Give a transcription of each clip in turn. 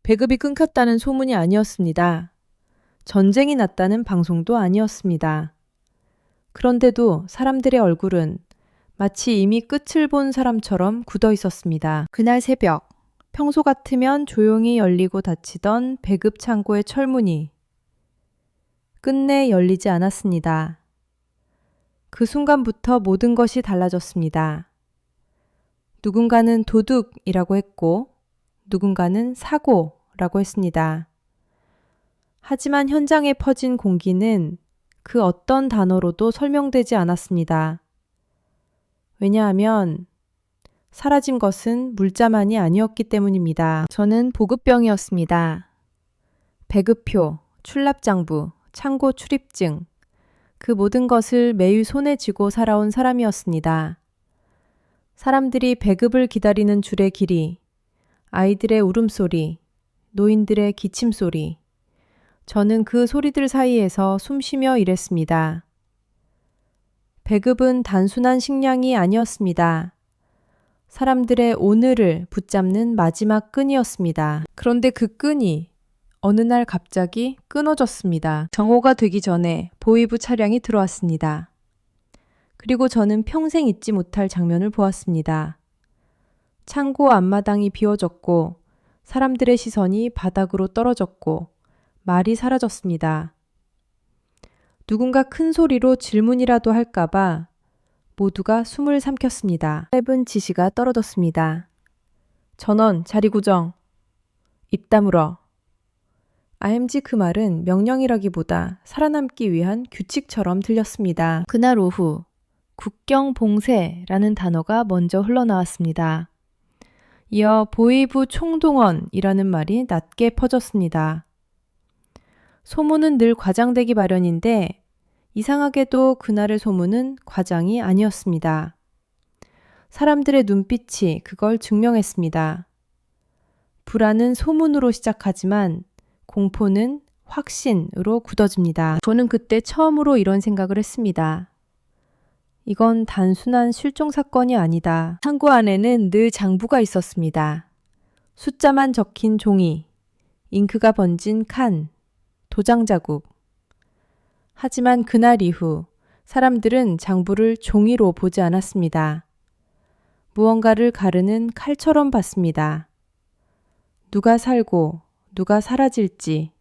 배급이 끊겼다는 소문이 아니었습니다. 전쟁이 났다는 방송도 아니었습니다. 그런데도 사람들의 얼굴은 마치 이미 끝을 본 사람처럼 굳어 있었습니다. 그날 새벽, 평소 같으면 조용히 열리고 닫히던 배급 창고의 철문이 끝내 열리지 않았습니다. 그 순간부터 모든 것이 달라졌습니다. 누군가는 도둑이라고 했고, 누군가는 사고라고 했습니다. 하지만 현장에 퍼진 공기는 그 어떤 단어로도 설명되지 않았습니다. 왜냐하면 사라진 것은 물자만이 아니었기 때문입니다. 저는 보급병이었습니다. 배급표, 출납장부, 창고 출입증, 그 모든 것을 매일 손에 쥐고 살아온 사람이었습니다. 사람들이 배급을 기다리는 줄의 길이, 아이들의 울음소리, 노인들의 기침소리, 저는 그 소리들 사이에서 숨쉬며 일했습니다. 배급은 단순한 식량이 아니었습니다. 사람들의 오늘을 붙잡는 마지막 끈이었습니다. 그런데 그 끈이 어느 날 갑자기 끊어졌습니다. 정오가 되기 전에 보이부 차량이 들어왔습니다. 그리고 저는 평생 잊지 못할 장면을 보았습니다. 창고 앞마당이 비워졌고 사람들의 시선이 바닥으로 떨어졌고 말이 사라졌습니다. 누군가 큰 소리로 질문이라도 할까봐 모두가 숨을 삼켰습니다. 짧은 지시가 떨어졌습니다. 전원 자리 고정. 입 다물어. IMG 그 말은 명령이라기보다 살아남기 위한 규칙처럼 들렸습니다. 그날 오후 국경 봉쇄라는 단어가 먼저 흘러나왔습니다. 이어 보이부 총동원이라는 말이 낮게 퍼졌습니다. 소문은 늘 과장되기 마련인데 이상하게도 그날의 소문은 과장이 아니었습니다. 사람들의 눈빛이 그걸 증명했습니다. 불안은 소문으로 시작하지만 공포는 확신으로 굳어집니다. 저는 그때 처음으로 이런 생각을 했습니다. 이건 단순한 실종 사건이 아니다. 창고 안에는 늘 장부가 있었습니다. 숫자만 적힌 종이, 잉크가 번진 칸, 도장 자국. 하지만 그날 이후 사람들은 장부를 종이로 보지 않았습니다. 무언가를 가르는 칼처럼 봤습니다. 누가 살고 누가 사라질지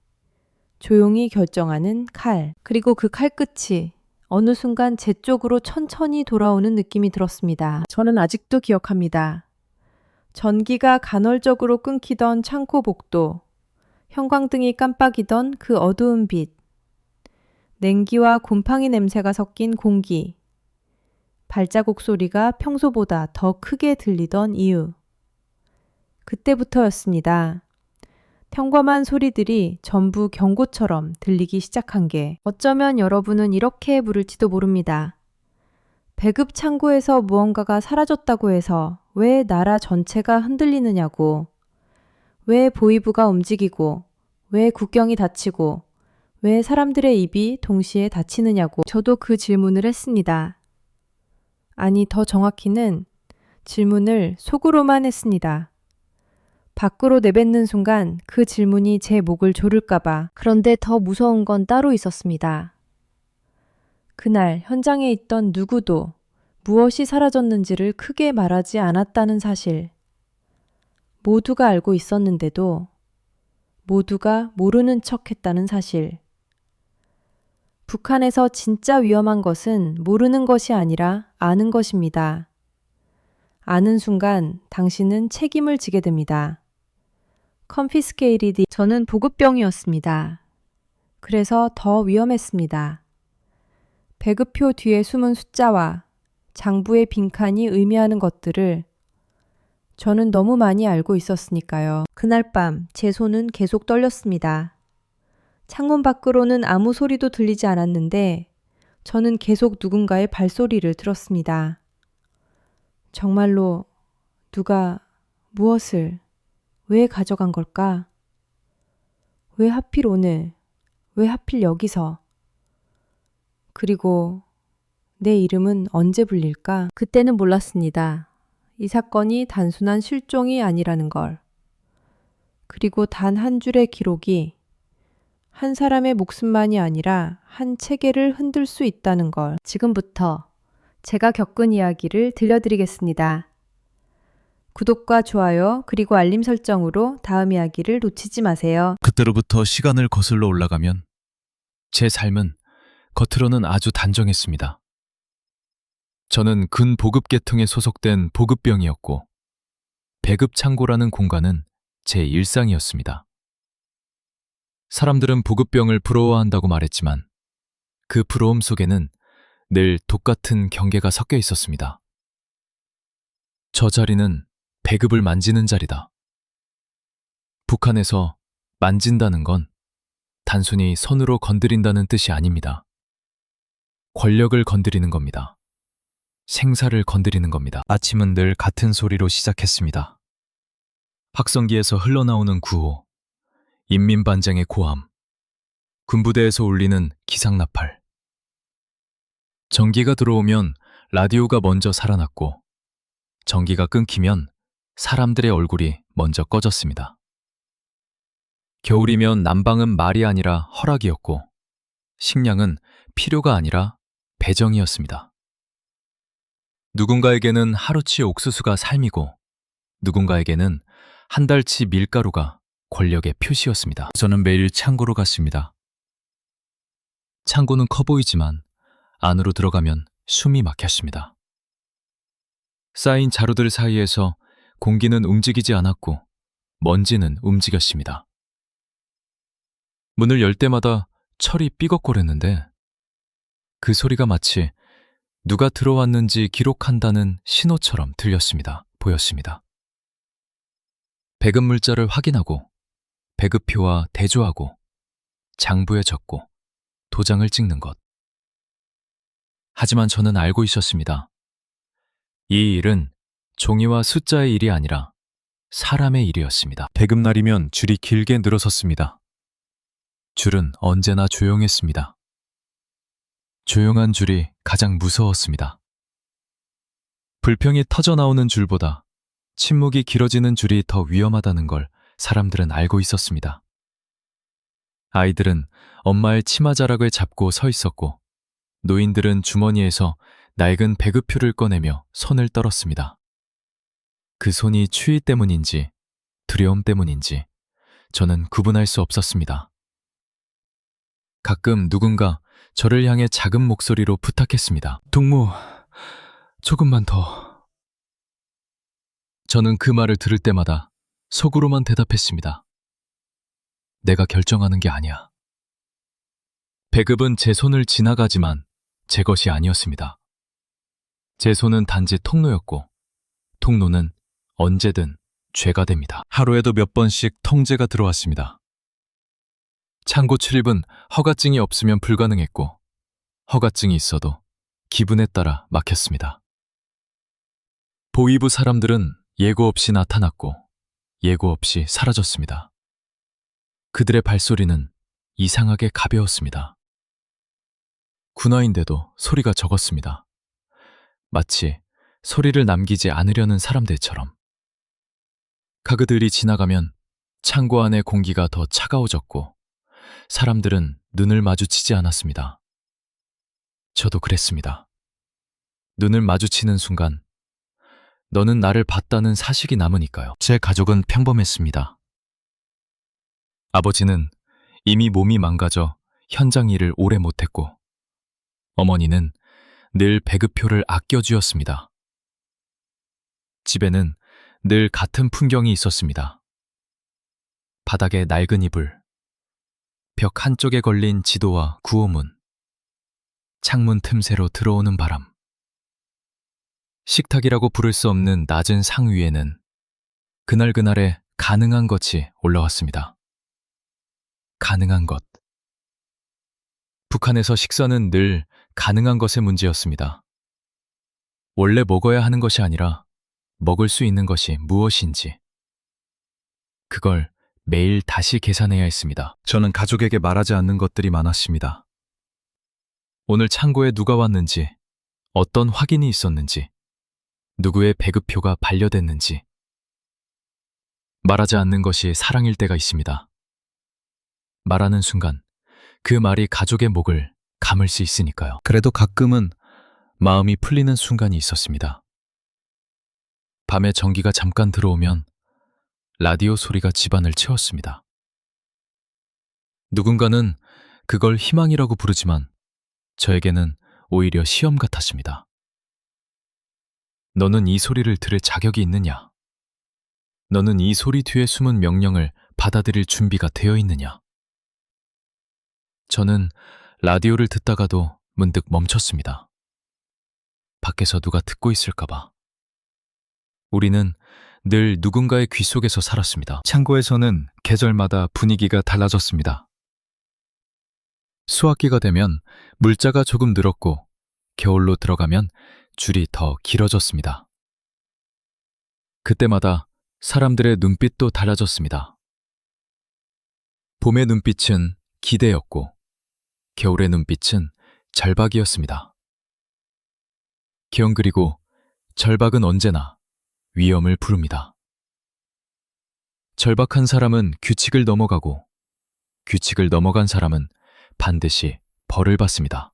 조용히 결정하는 칼. 그리고 그 칼끝이 어느 순간 제 쪽으로 천천히 돌아오는 느낌이 들었습니다. 저는 아직도 기억합니다. 전기가 간헐적으로 끊기던 창고 복도, 형광등이 깜빡이던 그 어두운 빛, 냉기와 곰팡이 냄새가 섞인 공기, 발자국 소리가 평소보다 더 크게 들리던 이유. 그때부터였습니다. 평범한 소리들이 전부 경고처럼 들리기 시작한 게 어쩌면 여러분은 이렇게 부를지도 모릅니다. 배급 창고에서 무언가가 사라졌다고 해서 왜 나라 전체가 흔들리느냐고, 왜 보이부가 움직이고, 왜 국경이 닫히고, 왜 사람들의 입이 동시에 닫히느냐고 저도 그 질문을 했습니다. 아니, 더 정확히는 질문을 속으로만 했습니다. 밖으로 내뱉는 순간 그 질문이 제 목을 조를까봐. 그런데 더 무서운 건 따로 있었습니다. 그날 현장에 있던 누구도 무엇이 사라졌는지를 크게 말하지 않았다는 사실. 모두가 알고 있었는데도 모두가 모르는 척 했다는 사실. 북한에서 진짜 위험한 것은 모르는 것이 아니라 아는 것입니다. 아는 순간 당신은 책임을 지게 됩니다. confiscated. 저는 보급병이었습니다. 그래서 더 위험했습니다. 배급표 뒤에 숨은 숫자와 장부의 빈칸이 의미하는 것들을 저는 너무 많이 알고 있었으니까요. 그날 밤 제 손은 계속 떨렸습니다. 창문 밖으로는 아무 소리도 들리지 않았는데 저는 계속 누군가의 발소리를 들었습니다. 정말로 누가 무엇을 왜 가져간 걸까? 왜 하필 오늘? 왜 하필 여기서? 그리고 내 이름은 언제 불릴까? 그때는 몰랐습니다. 이 사건이 단순한 실종이 아니라는 걸. 그리고 단 한 줄의 기록이 한 사람의 목숨만이 아니라 한 체계를 흔들 수 있다는 걸. 지금부터 제가 겪은 이야기를 들려드리겠습니다. 구독과 좋아요 그리고 알림 설정으로 다음 이야기를 놓치지 마세요. 그때로부터 시간을 거슬러 올라가면 제 삶은 겉으로는 아주 단정했습니다. 저는 근보급 계통에 소속된 보급병이었고 배급창고라는 공간은 제 일상이었습니다. 사람들은 보급병을 부러워한다고 말했지만 그 부러움 속에는 늘 똑같은 경계가 섞여 있었습니다. 저 자리는 배급을 만지는 자리다. 북한에서 만진다는 건 단순히 손으로 건드린다는 뜻이 아닙니다. 권력을 건드리는 겁니다. 생사를 건드리는 겁니다. 아침은 늘 같은 소리로 시작했습니다. 확성기에서 흘러나오는 구호, 인민반장의 고함, 군부대에서 울리는 기상나팔. 전기가 들어오면 라디오가 먼저 살아났고 전기가 끊기면 사람들의 얼굴이 먼저 꺼졌습니다. 겨울이면 난방은 말이 아니라 허락이었고 식량은 필요가 아니라 배정이었습니다. 누군가에게는 하루치 옥수수가 삶이고 누군가에게는 한 달치 밀가루가 권력의 표시였습니다. 저는 매일 창고로 갔습니다. 창고는 커 보이지만 안으로 들어가면 숨이 막혔습니다. 쌓인 자루들 사이에서 공기는 움직이지 않았고 먼지는 움직였습니다. 문을 열 때마다 철이 삐걱거렸는데 그 소리가 마치 누가 들어왔는지 기록한다는 신호처럼 보였습니다. 배급 물자를 확인하고 배급표와 대조하고 장부에 적고 도장을 찍는 것. 하지만 저는 알고 있었습니다. 이 일은 종이와 숫자의 일이 아니라 사람의 일이었습니다. 배급날이면 줄이 길게 늘어섰습니다. 줄은 언제나 조용했습니다. 조용한 줄이 가장 무서웠습니다. 불평이 터져나오는 줄보다 침묵이 길어지는 줄이 더 위험하다는 걸 사람들은 알고 있었습니다. 아이들은 엄마의 치마자락을 잡고 서 있었고 노인들은 주머니에서 낡은 배급표를 꺼내며 손을 떨었습니다. 그 손이 추위 때문인지 두려움 때문인지 저는 구분할 수 없었습니다. 가끔 누군가 저를 향해 작은 목소리로 부탁했습니다. 동무, 조금만 더. 저는 그 말을 들을 때마다 속으로만 대답했습니다. 내가 결정하는 게 아니야. 배급은 제 손을 지나가지만 제 것이 아니었습니다. 제 손은 단지 통로였고 통로는 언제든 죄가 됩니다. 하루에도 몇 번씩 통제가 들어왔습니다. 창고 출입은 허가증이 없으면 불가능했고 허가증이 있어도 기분에 따라 막혔습니다. 보위부 사람들은 예고 없이 나타났고 예고 없이 사라졌습니다. 그들의 발소리는 이상하게 가벼웠습니다. 군화인데도 소리가 적었습니다. 마치 소리를 남기지 않으려는 사람들처럼. 가그들이 지나가면 창고 안의 공기가 더 차가워졌고 사람들은 눈을 마주치지 않았습니다. 저도 그랬습니다. 눈을 마주치는 순간 너는 나를 봤다는 사실이 남으니까요. 제 가족은 평범했습니다. 아버지는 이미 몸이 망가져 현장 일을 오래 못했고 어머니는 늘 배급표를 아껴주었습니다. 집에는 늘 같은 풍경이 있었습니다. 바닥에 낡은 이불, 벽 한쪽에 걸린 지도와 구호문, 창문 틈새로 들어오는 바람. 식탁이라고 부를 수 없는 낮은 상 위에는 그날그날의 가능한 것이 올라왔습니다. 가능한 것. 북한에서 식사는 늘 가능한 것의 문제였습니다. 원래 먹어야 하는 것이 아니라 먹을 수 있는 것이 무엇인지. 그걸 매일 다시 계산해야 했습니다. 저는 가족에게 말하지 않는 것들이 많았습니다. 오늘 창고에 누가 왔는지, 어떤 확인이 있었는지, 누구의 배급표가 반려됐는지. 말하지 않는 것이 사랑일 때가 있습니다. 말하는 순간 그 말이 가족의 목을 감을 수 있으니까요. 그래도 가끔은 마음이 풀리는 순간이 있었습니다. 밤에 전기가 잠깐 들어오면 라디오 소리가 집안을 채웠습니다. 누군가는 그걸 희망이라고 부르지만 저에게는 오히려 시험 같았습니다. 너는 이 소리를 들을 자격이 있느냐? 너는 이 소리 뒤에 숨은 명령을 받아들일 준비가 되어 있느냐? 저는 라디오를 듣다가도 문득 멈췄습니다. 밖에서 누가 듣고 있을까봐. 우리는 늘 누군가의 귀 속에서 살았습니다. 창고에서는 계절마다 분위기가 달라졌습니다. 수확기가 되면 물자가 조금 늘었고 겨울로 들어가면 줄이 더 길어졌습니다. 그때마다 사람들의 눈빛도 달라졌습니다. 봄의 눈빛은 기대였고 겨울의 눈빛은 절박이었습니다. 기억 그리고 절박은 언제나 위험을 부릅니다. 절박한 사람은 규칙을 넘어가고 규칙을 넘어간 사람은 반드시 벌을 받습니다.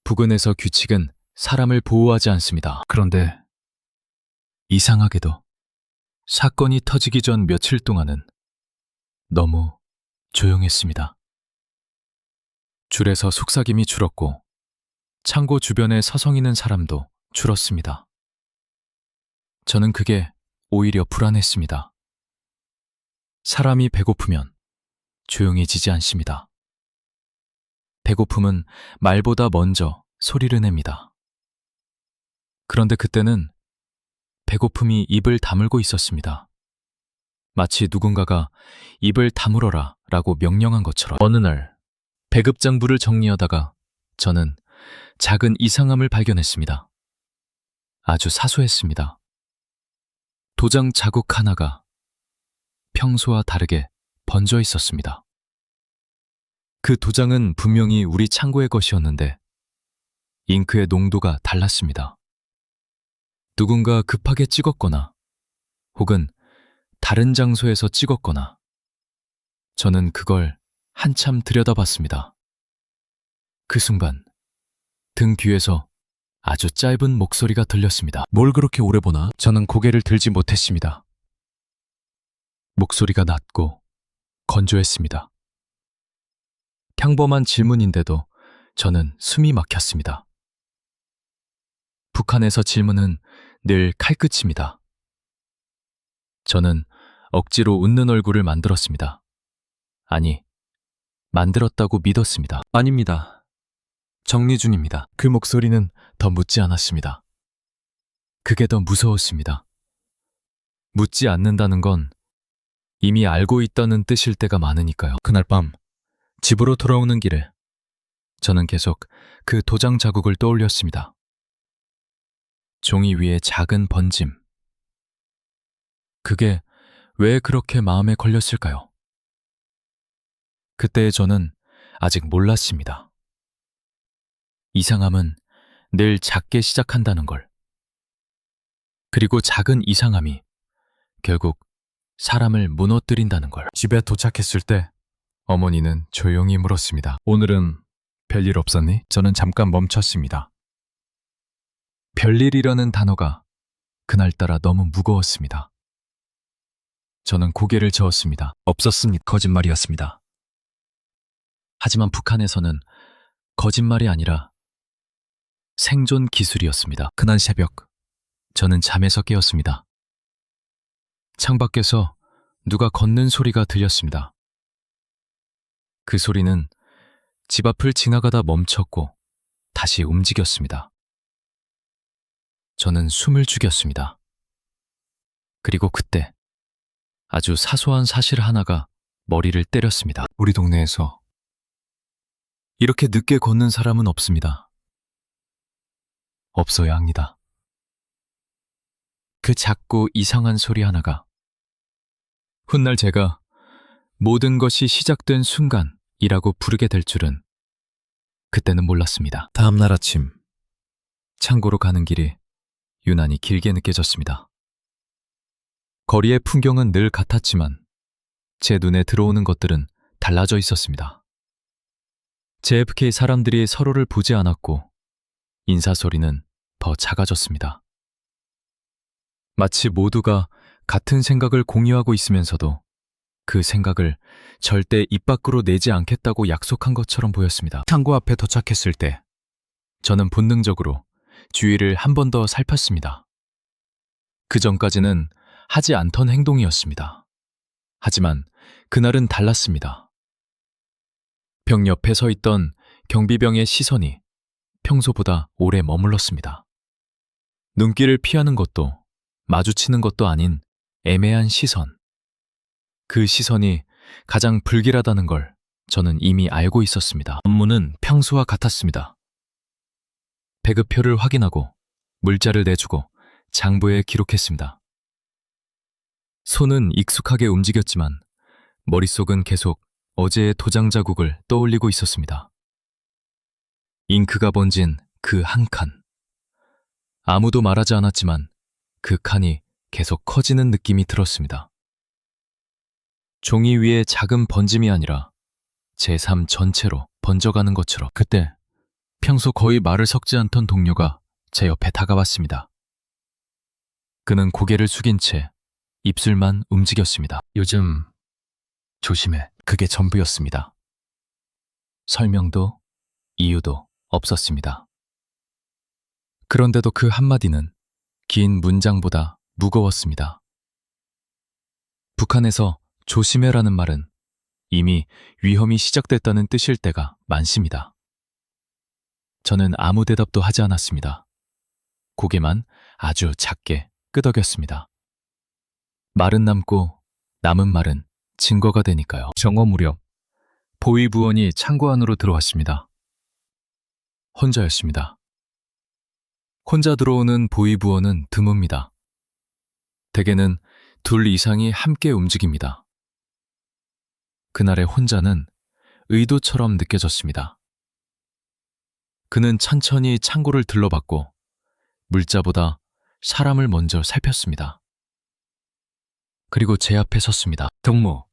부근에서 규칙은 사람을 보호하지 않습니다. 그런데 이상하게도 사건이 터지기 전 며칠 동안은 너무 조용했습니다. 줄에서 속삭임이 줄었고 창고 주변에 서성이는 사람도 줄었습니다. 저는 그게 오히려 불안했습니다. 사람이 배고프면 조용해지지 않습니다. 배고픔은 말보다 먼저 소리를 냅니다. 그런데 그때는 배고픔이 입을 다물고 있었습니다. 마치 누군가가 입을 다물어라 라고 명령한 것처럼. 어느 날 배급장부를 정리하다가 저는 작은 이상함을 발견했습니다. 아주 사소했습니다. 도장 자국 하나가 평소와 다르게 번져 있었습니다. 그 도장은 분명히 우리 창고의 것이었는데 잉크의 농도가 달랐습니다. 누군가 급하게 찍었거나 혹은 다른 장소에서 찍었거나 저는 그걸 한참 들여다봤습니다. 그 순간 등 뒤에서 아주 짧은 목소리가 들렸습니다. 뭘 그렇게 오래 보나? 저는 고개를 들지 못했습니다. 목소리가 낮고 건조했습니다. 평범한 질문인데도 저는 숨이 막혔습니다. 북한에서 질문은 늘 칼끝입니다. 저는 억지로 웃는 얼굴을 만들었습니다. 아니, 만들었다고 믿었습니다. 아닙니다. 정리준입니다. 그 목소리는 더 묻지 않았습니다. 그게 더 무서웠습니다. 묻지 않는다는 건 이미 알고 있다는 뜻일 때가 많으니까요. 그날 밤 집으로 돌아오는 길에 저는 계속 그 도장 자국을 떠올렸습니다. 종이 위에 작은 번짐. 그게 왜 그렇게 마음에 걸렸을까요? 그때의 저는 아직 몰랐습니다. 이상함은 늘 작게 시작한다는 걸. 그리고 작은 이상함이 결국 사람을 무너뜨린다는 걸. 집에 도착했을 때 어머니는 조용히 물었습니다. 오늘은 별일 없었니? 저는 잠깐 멈췄습니다. 별일이라는 단어가 그날따라 너무 무거웠습니다. 저는 고개를 저었습니다. 없었습니다. 거짓말이었습니다. 하지만 북한에서는 거짓말이 아니라 생존 기술이었습니다. 그날 새벽, 저는 잠에서 깨었습니다. 창밖에서 누가 걷는 소리가 들렸습니다. 그 소리는 집 앞을 지나가다 멈췄고 다시 움직였습니다. 저는 숨을 죽였습니다. 그리고 그때 아주 사소한 사실 하나가 머리를 때렸습니다. 우리 동네에서 이렇게 늦게 걷는 사람은 없습니다. 없어야 합니다. 그 작고 이상한 소리 하나가 훗날 제가 모든 것이 시작된 순간이라고 부르게 될 줄은 그때는 몰랐습니다. 다음 날 아침 창고로 가는 길이 유난히 길게 느껴졌습니다. 거리의 풍경은 늘 같았지만 제 눈에 들어오는 것들은 달라져 있었습니다. JFK 사람들이 서로를 보지 않았고 인사소리는 더 작아졌습니다. 마치 모두가 같은 생각을 공유하고 있으면서도 그 생각을 절대 입 밖으로 내지 않겠다고 약속한 것처럼 보였습니다. 창고 앞에 도착했을 때 저는 본능적으로 주위를 한 번 더 살폈습니다. 그 전까지는 하지 않던 행동이었습니다. 하지만 그날은 달랐습니다. 벽 옆에 서 있던 경비병의 시선이 평소보다 오래 머물렀습니다. 눈길을 피하는 것도 마주치는 것도 아닌 애매한 시선. 그 시선이 가장 불길하다는 걸 저는 이미 알고 있었습니다. 업무는 평소와 같았습니다. 배급표를 확인하고 물자를 내주고 장부에 기록했습니다. 손은 익숙하게 움직였지만 머릿속은 계속 어제의 도장 자국을 떠올리고 있었습니다. 잉크가 번진 그 한 칸. 아무도 말하지 않았지만 그 칸이 계속 커지는 느낌이 들었습니다. 종이 위에 작은 번짐이 아니라 제 삶 전체로 번져가는 것처럼. 그때 평소 거의 말을 섞지 않던 동료가 제 옆에 다가왔습니다. 그는 고개를 숙인 채 입술만 움직였습니다. 요즘 조심해. 그게 전부였습니다. 설명도 이유도 없었습니다. 그런데도 그 한마디는 긴 문장보다 무거웠습니다. 북한에서 조심해라는 말은 이미 위험이 시작됐다는 뜻일 때가 많습니다. 저는 아무 대답도 하지 않았습니다. 고개만 아주 작게 끄덕였습니다. 말은 남고 남은 말은 증거가 되니까요. 정오 무렵 보위부원이 창고 안으로 들어왔습니다. 혼자였습니다. 혼자 들어오는 보위부원은 드뭅니다. 대개는 둘 이상이 함께 움직입니다. 그날의 혼자는 의도처럼 느껴졌습니다. 그는 천천히 창고를 들러봤고 물자보다 사람을 먼저 살폈습니다. 그리고 제 앞에 섰습니다. 동무.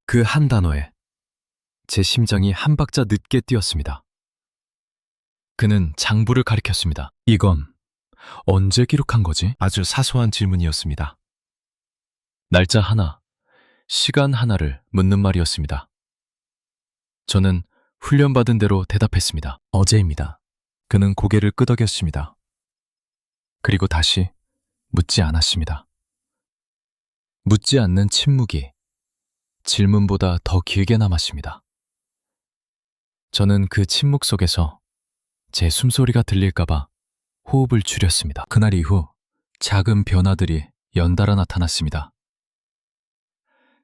그 한 단어에 제 심장이 한 박자 늦게 뛰었습니다. 그는 장부를 가리켰습니다. 이건 언제 기록한 거지? 아주 사소한 질문이었습니다. 날짜 하나, 시간 하나를 묻는 말이었습니다. 저는 훈련받은 대로 대답했습니다. 어제입니다. 그는 고개를 끄덕였습니다. 그리고 다시 묻지 않았습니다. 묻지 않는 침묵이 질문보다 더 길게 남았습니다. 저는 그 침묵 속에서 제 숨소리가 들릴까봐 호흡을 줄였습니다. 그날 이후 작은 변화들이 연달아 나타났습니다.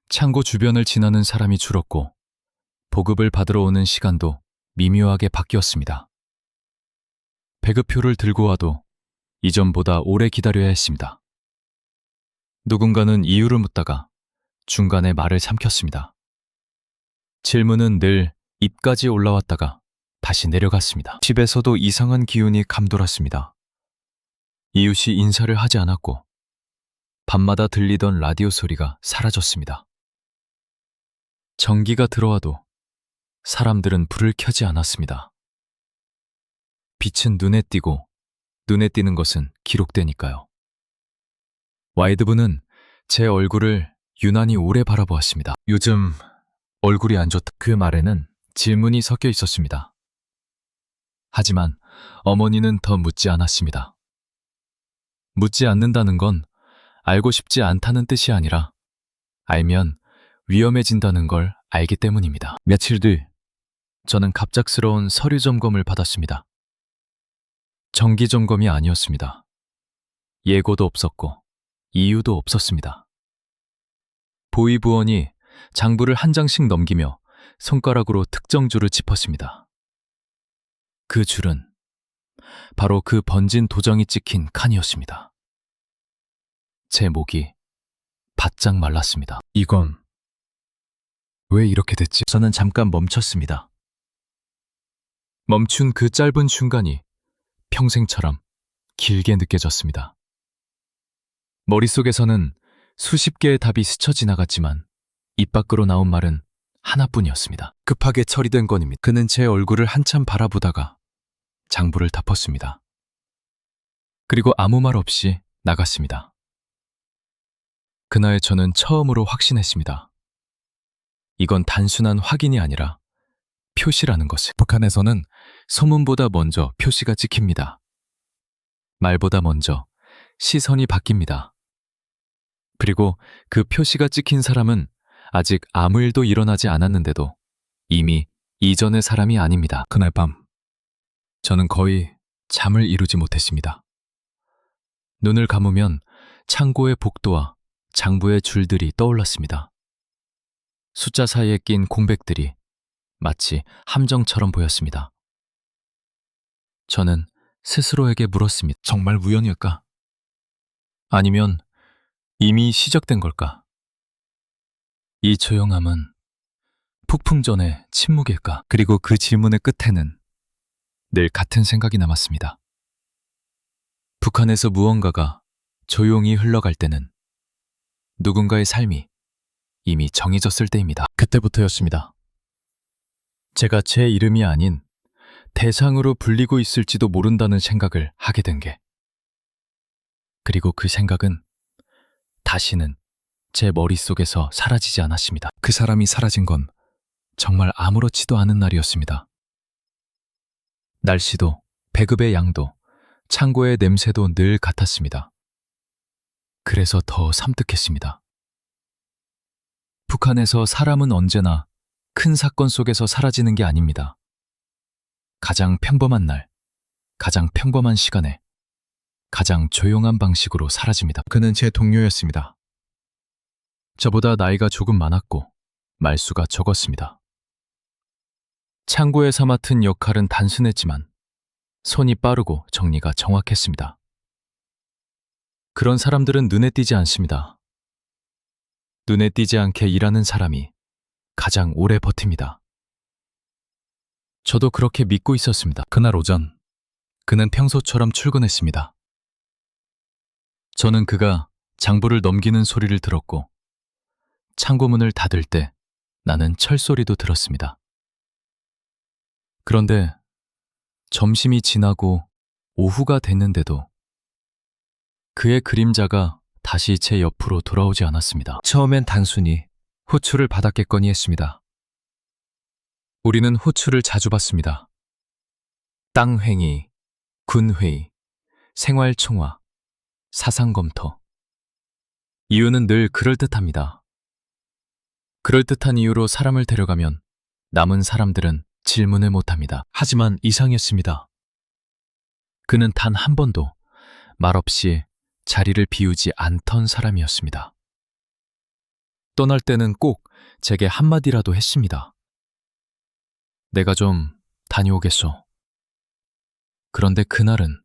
창고 주변을 지나는 사람이 줄었고 보급을 받으러 오는 시간도 미묘하게 바뀌었습니다. 배급표를 들고 와도 이전보다 오래 기다려야 했습니다. 누군가는 이유를 묻다가 중간에 말을 삼켰습니다. 질문은 늘 입까지 올라왔다가 다시 내려갔습니다. 집에서도 이상한 기운이 감돌았습니다. 이웃이 인사를 하지 않았고 밤마다 들리던 라디오 소리가 사라졌습니다. 전기가 들어와도 사람들은 불을 켜지 않았습니다. 빛은 눈에 띄고 눈에 띄는 것은 기록되니까요. 와이드분은 제 얼굴을 유난히 오래 바라보았습니다. 요즘 얼굴이 안 좋다. 그 말에는 질문이 섞여 있었습니다. 하지만 어머니는 더 묻지 않았습니다. 묻지 않는다는 건 알고 싶지 않다는 뜻이 아니라 알면 위험해진다는 걸 알기 때문입니다. 며칠 뒤 저는 갑작스러운 서류 점검을 받았습니다. 정기 점검이 아니었습니다. 예고도 없었고 이유도 없었습니다. 보위부원이 장부를 한 장씩 넘기며 손가락으로 특정 줄을 짚었습니다. 그 줄은 바로 그 번진 도장이 찍힌 칸이었습니다. 제 목이 바짝 말랐습니다. 이건 왜 이렇게 됐지? 저는 잠깐 멈췄습니다. 멈춘 그 짧은 순간이 평생처럼 길게 느껴졌습니다. 머릿속에서는 수십 개의 답이 스쳐 지나갔지만 입 밖으로 나온 말은 하나뿐이었습니다. 급하게 처리된 건입니다. 그는 제 얼굴을 한참 바라보다가 장부를 덮었습니다. 그리고 아무 말 없이 나갔습니다. 그날 저는 처음으로 확신했습니다. 이건 단순한 확인이 아니라 표시라는 것을. 북한에서는 소문보다 먼저 표시가 찍힙니다. 말보다 먼저 시선이 바뀝니다. 그리고 그 표시가 찍힌 사람은 아직 아무 일도 일어나지 않았는데도 이미 이전의 사람이 아닙니다. 그날 밤, 저는 거의 잠을 이루지 못했습니다. 눈을 감으면 창고의 복도와 장부의 줄들이 떠올랐습니다. 숫자 사이에 낀 공백들이 마치 함정처럼 보였습니다. 저는 스스로에게 물었습니다. 정말 우연일까? 아니면 이미 시작된 걸까? 이 조용함은 폭풍 전의 침묵일까? 그리고 그 질문의 끝에는 늘 같은 생각이 남았습니다. 북한에서 무언가가 조용히 흘러갈 때는 누군가의 삶이 이미 정해졌을 때입니다. 그때부터였습니다. 제가 제 이름이 아닌 대상으로 불리고 있을지도 모른다는 생각을 하게 된 게. 그리고 그 생각은 다시는 제 머릿속에서 사라지지 않았습니다. 그 사람이 사라진 건 정말 아무렇지도 않은 날이었습니다. 날씨도, 배급의 양도, 창고의 냄새도 늘 같았습니다. 그래서 더 섬뜩했습니다. 북한에서 사람은 언제나 큰 사건 속에서 사라지는 게 아닙니다. 가장 평범한 날, 가장 평범한 시간에, 가장 조용한 방식으로 사라집니다. 그는 제 동료였습니다. 저보다 나이가 조금 많았고 말수가 적었습니다. 창고에서 맡은 역할은 단순했지만 손이 빠르고 정리가 정확했습니다. 그런 사람들은 눈에 띄지 않습니다. 눈에 띄지 않게 일하는 사람이 가장 오래 버팁니다. 저도 그렇게 믿고 있었습니다. 그날 오전, 그는 평소처럼 출근했습니다. 저는 그가 장부를 넘기는 소리를 들었고 창고문을 닫을 때 나는 철소리도 들었습니다. 그런데 점심이 지나고 오후가 됐는데도 그의 그림자가 다시 제 옆으로 돌아오지 않았습니다. 처음엔 단순히 호출을 받았겠거니 했습니다. 우리는 호출을 자주 받습니다. 땅회의, 군회의, 생활총화, 사상검토. 이유는 늘 그럴듯합니다. 그럴듯한 이유로 사람을 데려가면 남은 사람들은 질문을 못합니다. 하지만 이상했습니다. 그는 단 한 번도 말없이 자리를 비우지 않던 사람이었습니다. 떠날 때는 꼭 제게 한마디라도 했습니다. 내가 좀 다녀오겠소. 그런데 그날은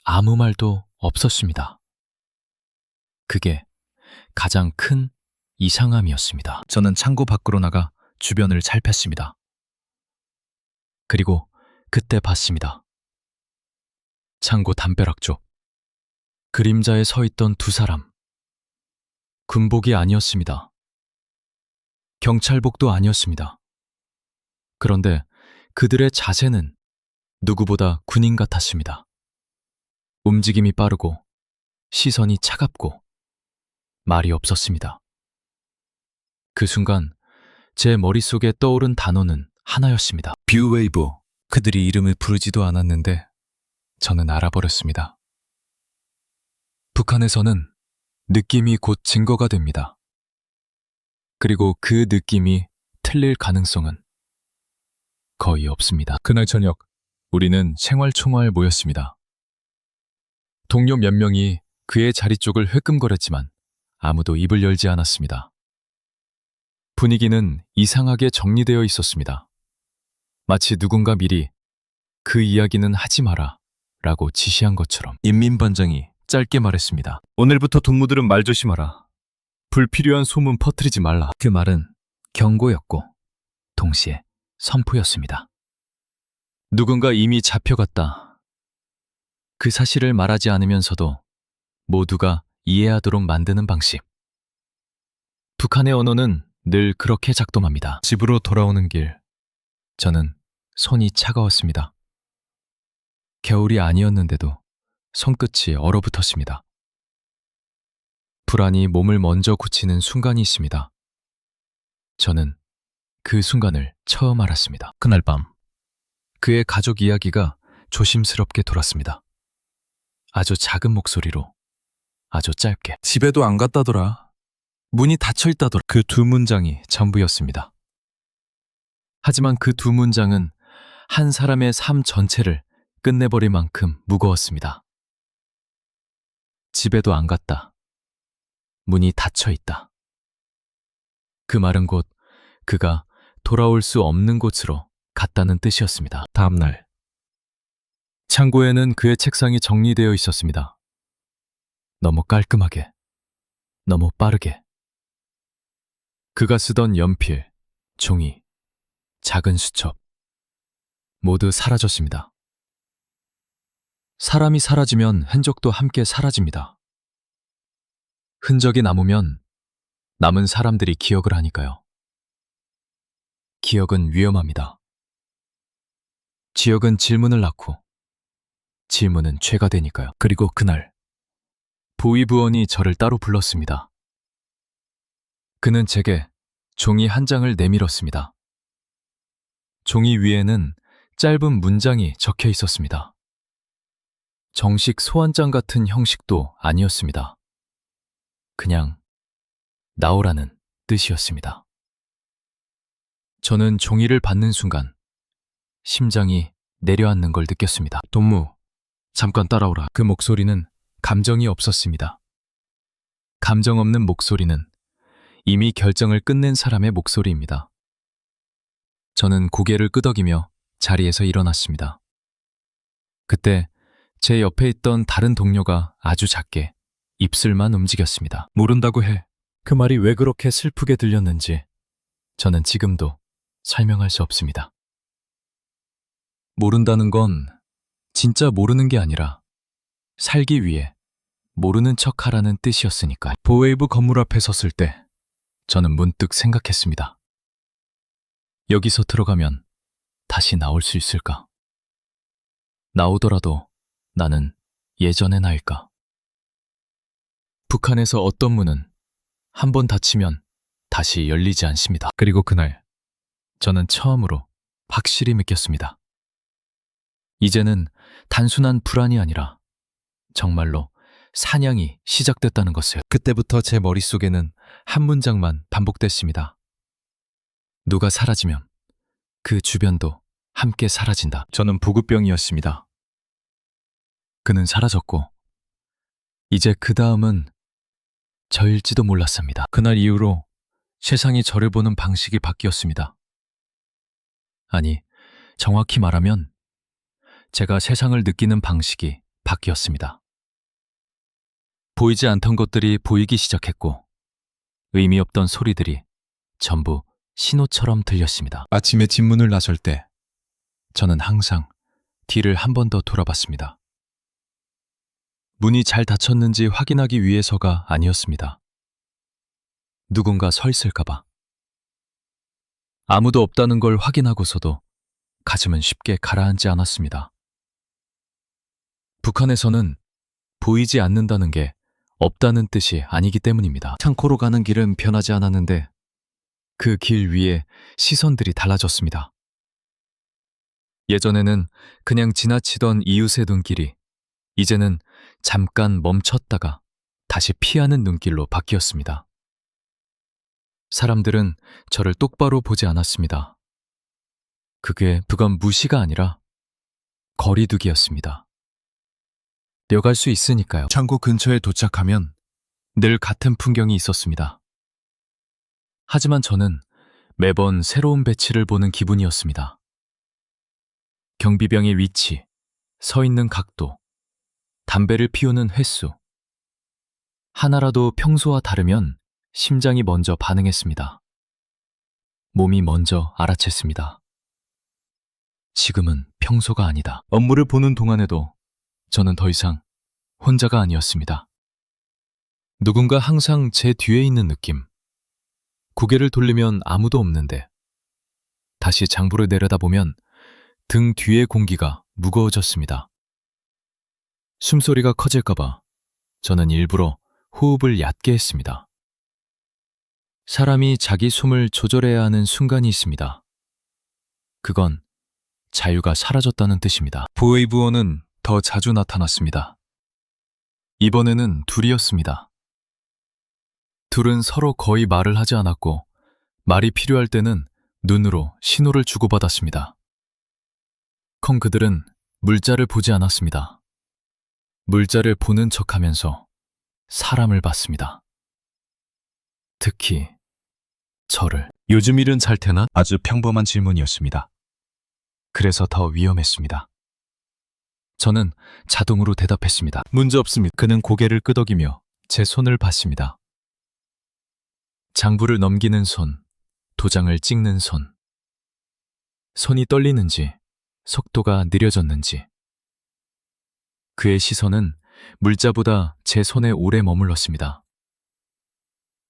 아무 말도 없었습니다. 그게 가장 큰 이상함이었습니다. 저는 창고 밖으로 나가 주변을 살폈습니다. 그리고 그때 봤습니다. 창고 담벼락 쪽 그림자에 서 있던 두 사람. 군복이 아니었습니다. 경찰복도 아니었습니다. 그런데 그들의 자세는 누구보다 군인 같았습니다. 움직임이 빠르고 시선이 차갑고 말이 없었습니다. 그 순간 제 머릿속에 떠오른 단어는 하나였습니다. 뷰웨이브. 그들이 이름을 부르지도 않았는데 저는 알아버렸습니다. 북한에서는 느낌이 곧 증거가 됩니다. 그리고 그 느낌이 틀릴 가능성은 거의 없습니다. 그날 저녁 우리는 생활총화에 모였습니다. 동료 몇 명이 그의 자리 쪽을 흘끔거렸지만 아무도 입을 열지 않았습니다. 분위기는 이상하게 정리되어 있었습니다. 마치 누군가 미리 그 이야기는 하지 마라 라고 지시한 것처럼. 인민반장이 짧게 말했습니다. 오늘부터 동무들은 말 조심하라. 불필요한 소문 퍼뜨리지 말라. 그 말은 경고였고 동시에 선포였습니다. 누군가 이미 잡혀갔다. 그 사실을 말하지 않으면서도 모두가 이해하도록 만드는 방식. 북한의 언어는 늘 그렇게 작동합니다. 집으로 돌아오는 길, 저는 손이 차가웠습니다. 겨울이 아니었는데도 손끝이 얼어붙었습니다. 불안이 몸을 먼저 굳히는 순간이 있습니다. 저는 그 순간을 처음 알았습니다. 그날 밤, 그의 가족 이야기가 조심스럽게 돌았습니다. 아주 작은 목소리로, 아주 짧게. 집에도 안 갔다더라. 문이 닫혀 있다더라. 그 두 문장이 전부였습니다. 하지만 그 두 문장은 한 사람의 삶 전체를 끝내버릴 만큼 무거웠습니다. 집에도 안 갔다. 문이 닫혀 있다. 그 말은 곧 그가 돌아올 수 없는 곳으로 갔다는 뜻이었습니다. 다음 날, 창고에는 그의 책상이 정리되어 있었습니다. 너무 깔끔하게, 너무 빠르게. 그가 쓰던 연필, 종이, 작은 수첩, 모두 사라졌습니다. 사람이 사라지면 흔적도 함께 사라집니다. 흔적이 남으면 남은 사람들이 기억을 하니까요. 기억은 위험합니다. 기억은 질문을 낳고 질문은 죄가 되니까요. 그리고 그날 보위부원이 저를 따로 불렀습니다. 그는 제게 종이 한 장을 내밀었습니다. 종이 위에는 짧은 문장이 적혀 있었습니다. 정식 소환장 같은 형식도 아니었습니다. 그냥 나오라는 뜻이었습니다. 저는 종이를 받는 순간 심장이 내려앉는 걸 느꼈습니다. 동무, 잠깐 따라오라. 그 목소리는 감정이 없었습니다. 감정 없는 목소리는 이미 결정을 끝낸 사람의 목소리입니다. 저는 고개를 끄덕이며 자리에서 일어났습니다. 그때 제 옆에 있던 다른 동료가 아주 작게 입술만 움직였습니다. 모른다고 해. 그 말이 왜 그렇게 슬프게 들렸는지 저는 지금도 설명할 수 없습니다. 모른다는 건 진짜 모르는 게 아니라 살기 위해 모르는 척하라는 뜻이었으니까요. 보웨이브 건물 앞에 섰을 때 저는 문득 생각했습니다. 여기서 들어가면 다시 나올 수 있을까? 나오더라도 나는 예전의 나일까? 북한에서 어떤 문은 한 번 닫히면 다시 열리지 않습니다. 그리고 그날 저는 처음으로 확실히 느꼈습니다. 이제는 단순한 불안이 아니라 정말로 사냥이 시작됐다는 것을. 그때부터 제 머릿속에는 한 문장만 반복됐습니다. 누가 사라지면 그 주변도 함께 사라진다. 저는 부구병이었습니다. 그는 사라졌고 이제 그 다음은 저일지도 몰랐습니다. 그날 이후로 세상이 저를 보는 방식이 바뀌었습니다. 아니, 정확히 말하면 제가 세상을 느끼는 방식이 바뀌었습니다. 보이지 않던 것들이 보이기 시작했고 의미 없던 소리들이 전부 신호처럼 들렸습니다. 아침에 집문을 나설 때 저는 항상 뒤를 한 번 더 돌아봤습니다. 문이 잘 닫혔는지 확인하기 위해서가 아니었습니다. 누군가 서 있을까봐. 아무도 없다는 걸 확인하고서도 가슴은 쉽게 가라앉지 않았습니다. 북한에서는 보이지 않는다는 게 없다는 뜻이 아니기 때문입니다. 창고로 가는 길은 변하지 않았는데 그 길 위에 시선들이 달라졌습니다. 예전에는 그냥 지나치던 이웃의 눈길이 이제는 잠깐 멈췄다가 다시 피하는 눈길로 바뀌었습니다. 사람들은 저를 똑바로 보지 않았습니다. 그게 그건 무시가 아니라 거리두기였습니다. 뛰어갈 수 있으니까요. 창고 근처에 도착하면 늘 같은 풍경이 있었습니다. 하지만 저는 매번 새로운 배치를 보는 기분이었습니다. 경비병의 위치, 서 있는 각도, 담배를 피우는 횟수. 하나라도 평소와 다르면 심장이 먼저 반응했습니다. 몸이 먼저 알아챘습니다. 지금은 평소가 아니다. 업무를 보는 동안에도 저는 더 이상 혼자가 아니었습니다. 누군가 항상 제 뒤에 있는 느낌. 고개를 돌리면 아무도 없는데 다시 장부를 내려다보면 등 뒤의 공기가 무거워졌습니다. 숨소리가 커질까봐 저는 일부러 호흡을 얕게 했습니다. 사람이 자기 숨을 조절해야 하는 순간이 있습니다. 그건 자유가 사라졌다는 뜻입니다. 보이부어는 더 자주 나타났습니다. 이번에는 둘이었습니다. 둘은 서로 거의 말을 하지 않았고 말이 필요할 때는 눈으로 신호를 주고받았습니다. 그들은 물자를 보지 않았습니다. 물자를 보는 척하면서 사람을 봤습니다. 특히 저를. 요즘 일은 잘 테나? 아주 평범한 질문이었습니다. 그래서 더 위험했습니다. 저는 자동으로 대답했습니다. 문제 없습니다. 그는 고개를 끄덕이며 제 손을 봤습니다. 장부를 넘기는 손, 도장을 찍는 손. 손이 떨리는지, 속도가 느려졌는지. 그의 시선은 물자보다 제 손에 오래 머물렀습니다.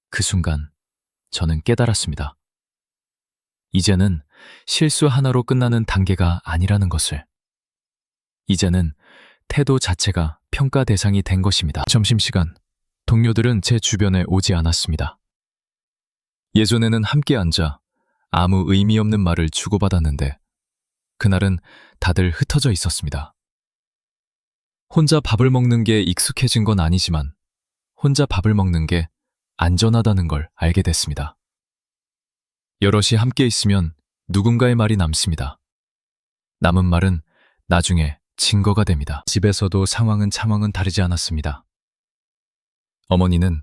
그 순간 저는 깨달았습니다. 이제는 실수 하나로 끝나는 단계가 아니라는 것을. 이제는 태도 자체가 평가 대상이 된 것입니다. 점심시간, 동료들은 제 주변에 오지 않았습니다. 예전에는 함께 앉아 아무 의미 없는 말을 주고받았는데 그날은 다들 흩어져 있었습니다. 혼자 밥을 먹는 게 익숙해진 건 아니지만 혼자 밥을 먹는 게 안전하다는 걸 알게 됐습니다. 여럿이 함께 있으면 누군가의 말이 남습니다. 남은 말은 나중에 증거가 됩니다. 집에서도 상황은 다르지 않았습니다. 어머니는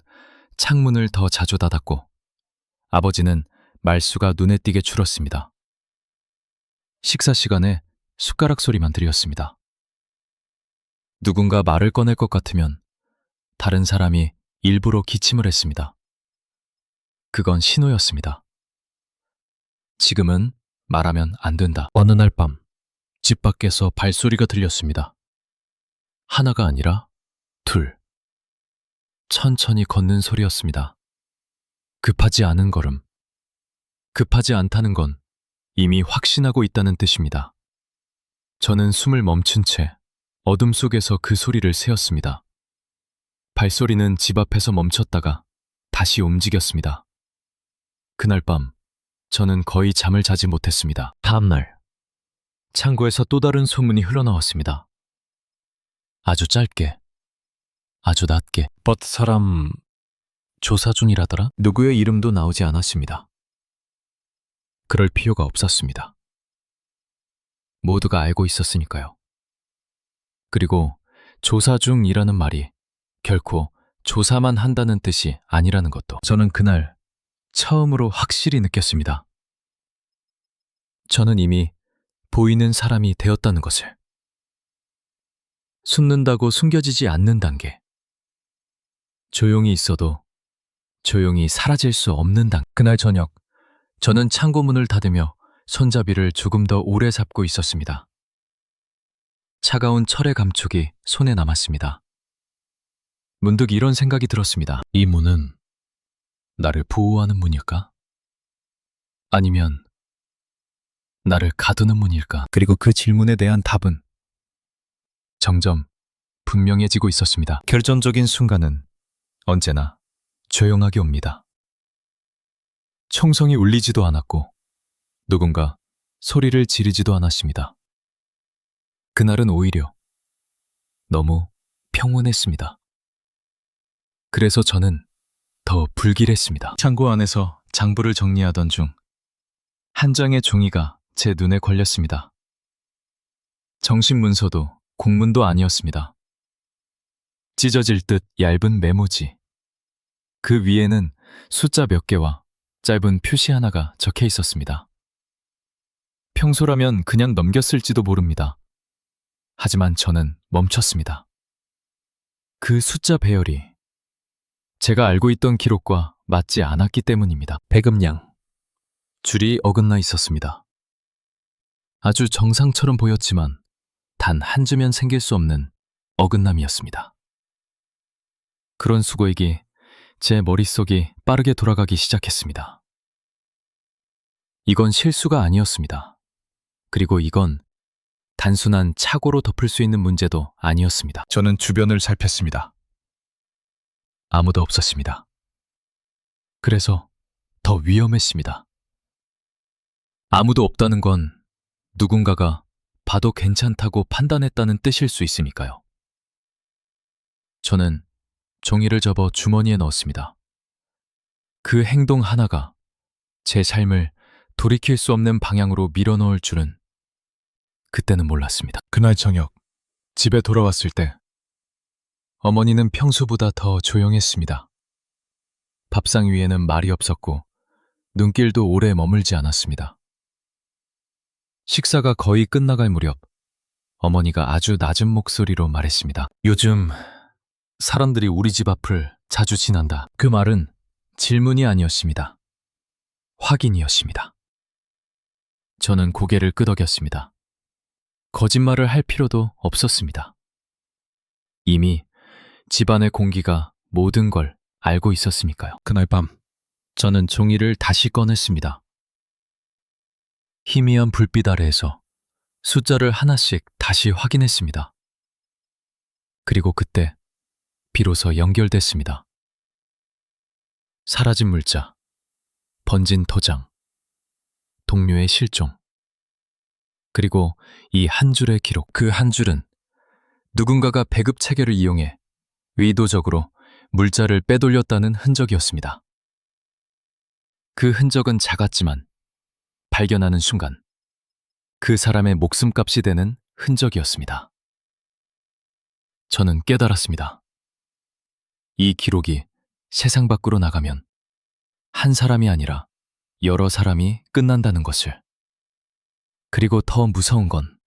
창문을 더 자주 닫았고 아버지는 말수가 눈에 띄게 줄었습니다. 식사 시간에 숟가락 소리만 들렸습니다. 누군가 말을 꺼낼 것 같으면 다른 사람이 일부러 기침을 했습니다. 그건 신호였습니다. 지금은 말하면 안 된다. 어느 날 밤, 집 밖에서 발소리가 들렸습니다. 하나가 아니라 둘. 천천히 걷는 소리였습니다. 급하지 않은 걸음. 급하지 않다는 건 이미 확신하고 있다는 뜻입니다. 저는 숨을 멈춘 채 어둠 속에서 그 소리를 세었습니다. 발소리는 집 앞에서 멈췄다가 다시 움직였습니다. 그날 밤, 저는 거의 잠을 자지 못했습니다. 다음 날, 창고에서 또 다른 소문이 흘러나왔습니다. 아주 짧게, 아주 낮게. 사람 조사 중이라더라? 누구의 이름도 나오지 않았습니다. 그럴 필요가 없었습니다. 모두가 알고 있었으니까요. 그리고 조사 중이라는 말이 결코 조사만 한다는 뜻이 아니라는 것도 저는 그날 처음으로 확실히 느꼈습니다. 저는 이미 보이는 사람이 되었다는 것을. 숨는다고 숨겨지지 않는 단계. 조용히 있어도 조용히 사라질 수 없는 단계. 그날 저녁, 저는 창고 문을 닫으며 손잡이를 조금 더 오래 잡고 있었습니다. 차가운 철의 감촉이 손에 남았습니다. 문득 이런 생각이 들었습니다. 이 문은 나를 보호하는 문일까? 아니면 나를 가두는 문일까? 그리고 그 질문에 대한 답은 점점 분명해지고 있었습니다. 결정적인 순간은 언제나 조용하게 옵니다. 총성이 울리지도 않았고 누군가 소리를 지르지도 않았습니다. 그날은 오히려 너무 평온했습니다. 그래서 저는 더 불길했습니다. 창고 안에서 장부를 정리하던 중 한 장의 종이가 제 눈에 걸렸습니다. 정식 문서도 공문도 아니었습니다. 찢어질 듯 얇은 메모지. 그 위에는 숫자 몇 개와 짧은 표시 하나가 적혀 있었습니다. 평소라면 그냥 넘겼을지도 모릅니다. 하지만 저는 멈췄습니다. 그 숫자 배열이 제가 알고 있던 기록과 맞지 않았기 때문입니다. 배급량. 줄이 어긋나 있었습니다. 아주 정상처럼 보였지만 단 한 주면 생길 수 없는 어긋남이었습니다. 그런 수고액이 제 머릿속이 빠르게 돌아가기 시작했습니다. 이건 실수가 아니었습니다. 그리고 이건 단순한 착오로 덮을 수 있는 문제도 아니었습니다. 저는 주변을 살폈습니다. 아무도 없었습니다. 그래서 더 위험했습니다. 아무도 없다는 건 누군가가 봐도 괜찮다고 판단했다는 뜻일 수 있으니까요. 저는 종이를 접어 주머니에 넣었습니다. 그 행동 하나가 제 삶을 돌이킬 수 없는 방향으로 밀어넣을 줄은 그때는 몰랐습니다. 그날 저녁, 집에 돌아왔을 때 어머니는 평소보다 더 조용했습니다. 밥상 위에는 말이 없었고 눈길도 오래 머물지 않았습니다. 식사가 거의 끝나갈 무렵 어머니가 아주 낮은 목소리로 말했습니다. 요즘 사람들이 우리 집 앞을 자주 지난다. 그 말은 질문이 아니었습니다. 확인이었습니다. 저는 고개를 끄덕였습니다. 거짓말을 할 필요도 없었습니다. 이미 집안의 공기가 모든 걸 알고 있었으니까요. 그날 밤 저는 종이를 다시 꺼냈습니다. 희미한 불빛 아래에서 숫자를 하나씩 다시 확인했습니다. 그리고 그때 비로소 연결됐습니다. 사라진 물자, 번진 도장, 동료의 실종, 그리고 이 한 줄의 기록. 그 한 줄은 누군가가 배급 체계를 이용해 의도적으로 물자를 빼돌렸다는 흔적이었습니다. 그 흔적은 작았지만 발견하는 순간 그 사람의 목숨값이 되는 흔적이었습니다. 저는 깨달았습니다. 이 기록이 세상 밖으로 나가면 한 사람이 아니라 여러 사람이 끝난다는 것을. 그리고 더 무서운 건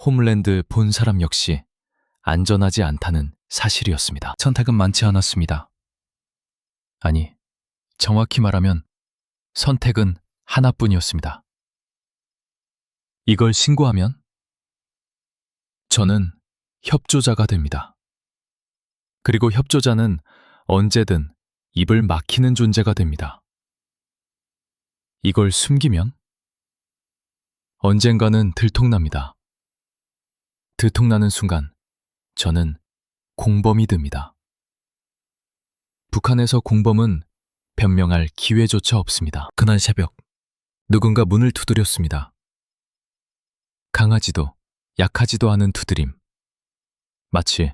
홈랜드 본 사람 역시 안전하지 않다는 사실이었습니다. 선택은 많지 않았습니다. 아니, 정확히 말하면 선택은 하나뿐이었습니다. 이걸 신고하면 저는 협조자가 됩니다. 그리고 협조자는 언제든 입을 막히는 존재가 됩니다. 이걸 숨기면 언젠가는 들통납니다. 들통나는 순간 저는 공범이 됩니다. 북한에서 공범은 변명할 기회조차 없습니다. 그날 새벽 누군가 문을 두드렸습니다. 강하지도 약하지도 않은 두드림. 마치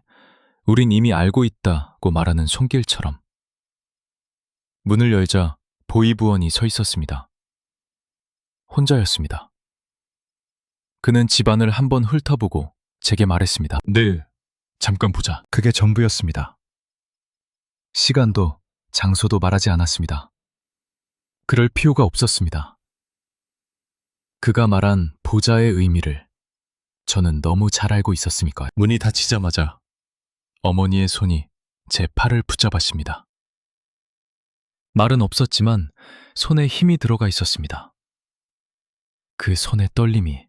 우린 이미 알고 있다고 말하는 손길처럼. 문을 열자 보이부원이 서 있었습니다. 혼자였습니다. 그는 집안을 한번 훑어보고 제게 말했습니다. 네, 잠깐 보자. 그게 전부였습니다. 시간도 장소도 말하지 않았습니다. 그럴 필요가 없었습니다. 그가 말한 보자의 의미를 저는 너무 잘 알고 있었으니까요. 문이 닫히자마자 어머니의 손이 제 팔을 붙잡았습니다. 말은 없었지만 손에 힘이 들어가 있었습니다. 그 손의 떨림이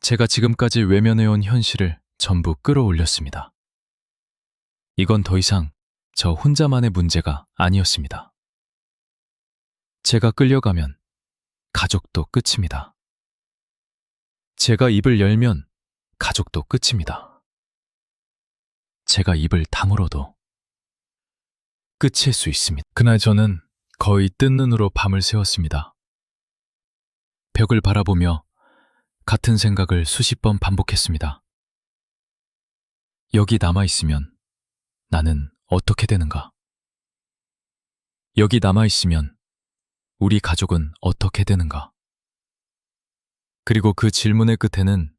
제가 지금까지 외면해온 현실을 전부 끌어올렸습니다. 이건 더 이상 저 혼자만의 문제가 아니었습니다. 제가 끌려가면 가족도 끝입니다. 제가 입을 열면 가족도 끝입니다. 제가 입을 다물어도 끝일 수 있습니다. 그날 저는 거의 뜬 눈으로 밤을 새웠습니다. 벽을 바라보며 같은 생각을 수십 번 반복했습니다. 여기 남아있으면 나는 어떻게 되는가? 여기 남아있으면 우리 가족은 어떻게 되는가? 그리고 그 질문의 끝에는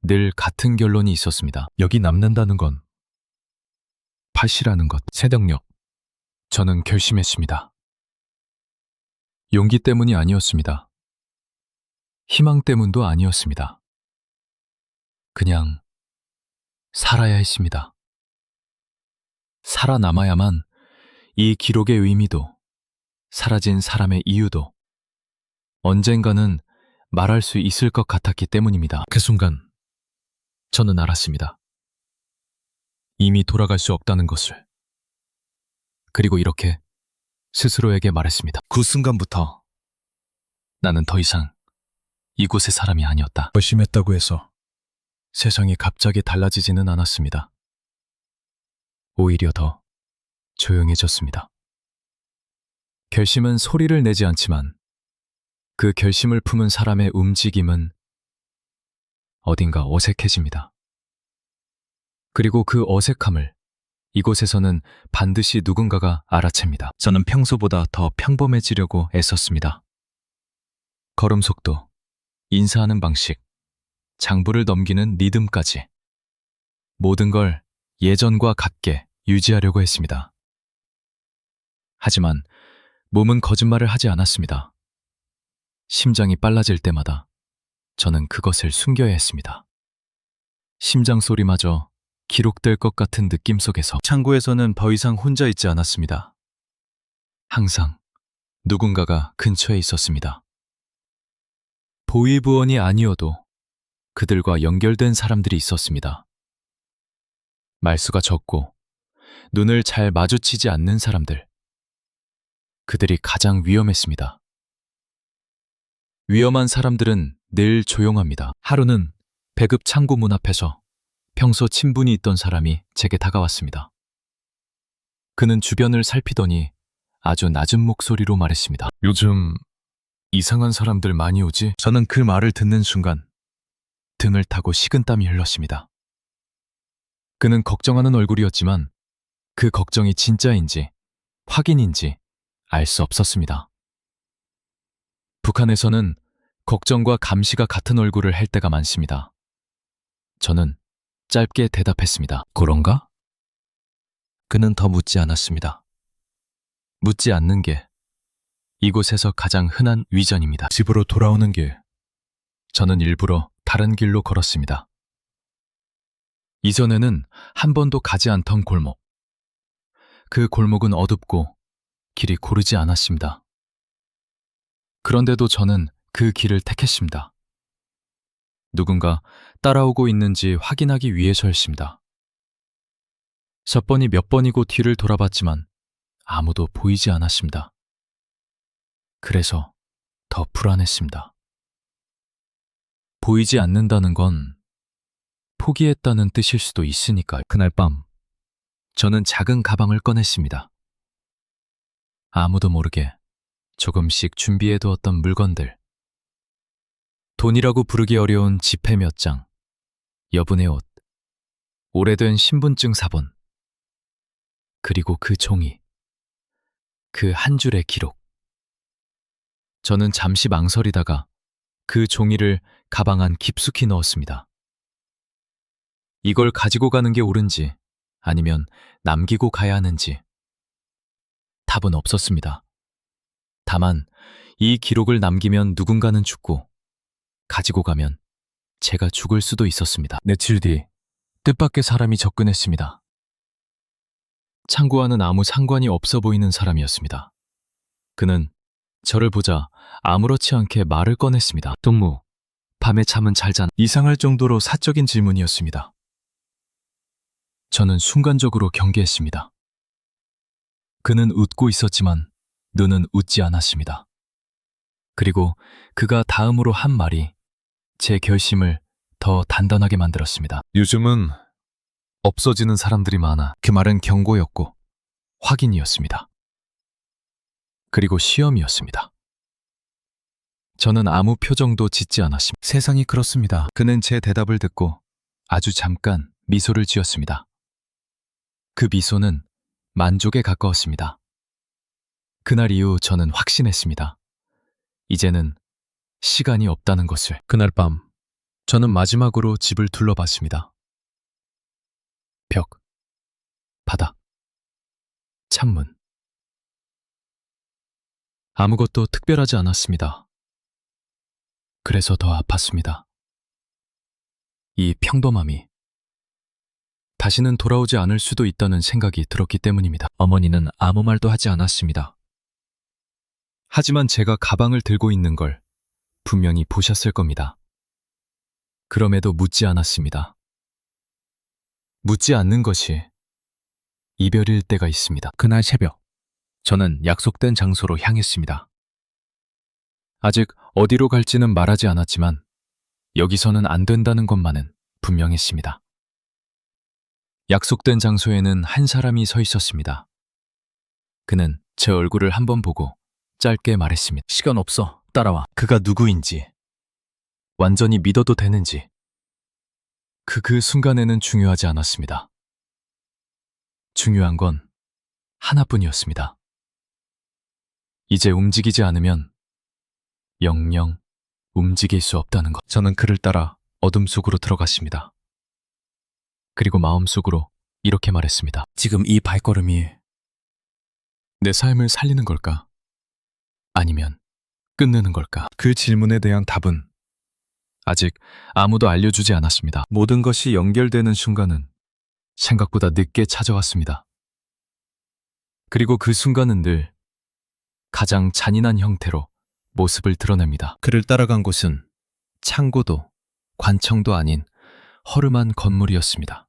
늘 같은 결론이 있었습니다. 여기 남는다는 건 팥이라는 것, 새덕력. 저는 결심했습니다. 용기 때문이 아니었습니다. 희망 때문도 아니었습니다. 그냥 살아야 했습니다. 살아남아야만 이 기록의 의미도 사라진 사람의 이유도 언젠가는 말할 수 있을 것 같았기 때문입니다. 그 순간 저는 알았습니다. 이미 돌아갈 수 없다는 것을. 그리고 이렇게 스스로에게 말했습니다. 그 순간부터 나는 더 이상 이곳의 사람이 아니었다. 결심했다고 해서 세상이 갑자기 달라지지는 않았습니다. 오히려 더 조용해졌습니다. 결심은 소리를 내지 않지만 그 결심을 품은 사람의 움직임은 어딘가 어색해집니다. 그리고 그 어색함을 이곳에서는 반드시 누군가가 알아챕니다. 저는 평소보다 더 평범해지려고 애썼습니다. 걸음 속도, 인사하는 방식, 장부를 넘기는 리듬까지 모든 걸 예전과 같게 유지하려고 했습니다. 하지만 몸은 거짓말을 하지 않았습니다. 심장이 빨라질 때마다 저는 그것을 숨겨야 했습니다. 심장 소리마저 기록될 것 같은 느낌 속에서 창고에서는 더 이상 혼자 있지 않았습니다. 항상 누군가가 근처에 있었습니다. 보위부원이 아니어도 그들과 연결된 사람들이 있었습니다. 말수가 적고 눈을 잘 마주치지 않는 사람들. 그들이 가장 위험했습니다. 위험한 사람들은 늘 조용합니다. 하루는 배급 창고 문 앞에서 평소 친분이 있던 사람이 제게 다가왔습니다. 그는 주변을 살피더니 아주 낮은 목소리로 말했습니다. 요즘 이상한 사람들 많이 오지? 저는 그 말을 듣는 순간 등을 타고 식은땀이 흘렀습니다. 그는 걱정하는 얼굴이었지만 그 걱정이 진짜인지 확인인지 알 수 없었습니다. 북한에서는 걱정과 감시가 같은 얼굴을 할 때가 많습니다. 저는 짧게 대답했습니다. 그런가? 그는 더 묻지 않았습니다. 묻지 않는 게 이곳에서 가장 흔한 위전입니다. 집으로 돌아오는 길. 저는 일부러 다른 길로 걸었습니다. 이전에는 한 번도 가지 않던 골목. 그 골목은 어둡고 길이 고르지 않았습니다. 그런데도 저는 그 길을 택했습니다. 누군가 따라오고 있는지 확인하기 위해서였습니다. 첫 번이 몇 번이고 뒤를 돌아봤지만 아무도 보이지 않았습니다. 그래서 더 불안했습니다. 보이지 않는다는 건 포기했다는 뜻일 수도 있으니까요. 그날 밤 저는 작은 가방을 꺼냈습니다. 아무도 모르게 조금씩 준비해두었던 물건들. 돈이라고 부르기 어려운 지폐 몇 장, 여분의 옷, 오래된 신분증 사본, 그리고 그 종이, 그 한 줄의 기록. 저는 잠시 망설이다가 그 종이를 가방 안 깊숙이 넣었습니다. 이걸 가지고 가는 게 옳은지 아니면 남기고 가야 하는지 답은 없었습니다. 다만 이 기록을 남기면 누군가는 죽고 가지고 가면 제가 죽을 수도 있었습니다. 며칠 뒤 뜻밖의 사람이 접근했습니다. 창고와는 아무 상관이 없어 보이는 사람이었습니다. 그는 저를 보자 아무렇지 않게 말을 꺼냈습니다. 동무, 밤에 잠은 잘 잔. 이상할 정도로 사적인 질문이었습니다. 저는 순간적으로 경계했습니다. 그는 웃고 있었지만 눈은 웃지 않았습니다. 그리고 그가 다음으로 한 말이 제 결심을 더 단단하게 만들었습니다. 요즘은 없어지는 사람들이 많아. 그 말은 경고였고 확인이었습니다. 그리고 시험이었습니다. 저는 아무 표정도 짓지 않았습니다. 세상이 그렇습니다. 그는 제 대답을 듣고 아주 잠깐 미소를 지었습니다. 그 미소는 만족에 가까웠습니다. 그날 이후 저는 확신했습니다. 이제는 시간이 없다는 것을. 그날 밤 저는 마지막으로 집을 둘러봤습니다. 벽, 바닥, 창문. 아무것도 특별하지 않았습니다. 그래서 더 아팠습니다. 이 평범함이 다시는 돌아오지 않을 수도 있다는 생각이 들었기 때문입니다. 어머니는 아무 말도 하지 않았습니다. 하지만 제가 가방을 들고 있는 걸 분명히 보셨을 겁니다. 그럼에도 묻지 않았습니다. 묻지 않는 것이 이별일 때가 있습니다. 그날 새벽, 저는 약속된 장소로 향했습니다. 아직 어디로 갈지는 말하지 않았지만 여기서는 안 된다는 것만은 분명했습니다. 약속된 장소에는 한 사람이 서 있었습니다. 그는 제 얼굴을 한번 보고 짧게 말했습니다. 시간 없어. 따라와. 그가 누구인지, 완전히 믿어도 되는지. 그 순간에는 중요하지 않았습니다. 중요한 건 하나뿐이었습니다. 이제 움직이지 않으면 영영 움직일 수 없다는 것. 저는 그를 따라 어둠 속으로 들어갔습니다. 그리고 마음속으로 이렇게 말했습니다. 지금 이 발걸음이 내 삶을 살리는 걸까? 아니면 끝내는 걸까? 그 질문에 대한 답은 아직 아무도 알려주지 않았습니다. 모든 것이 연결되는 순간은 생각보다 늦게 찾아왔습니다. 그리고 그 순간은 늘 가장 잔인한 형태로 모습을 드러냅니다. 그를 따라간 곳은 창고도 관청도 아닌 허름한 건물이었습니다.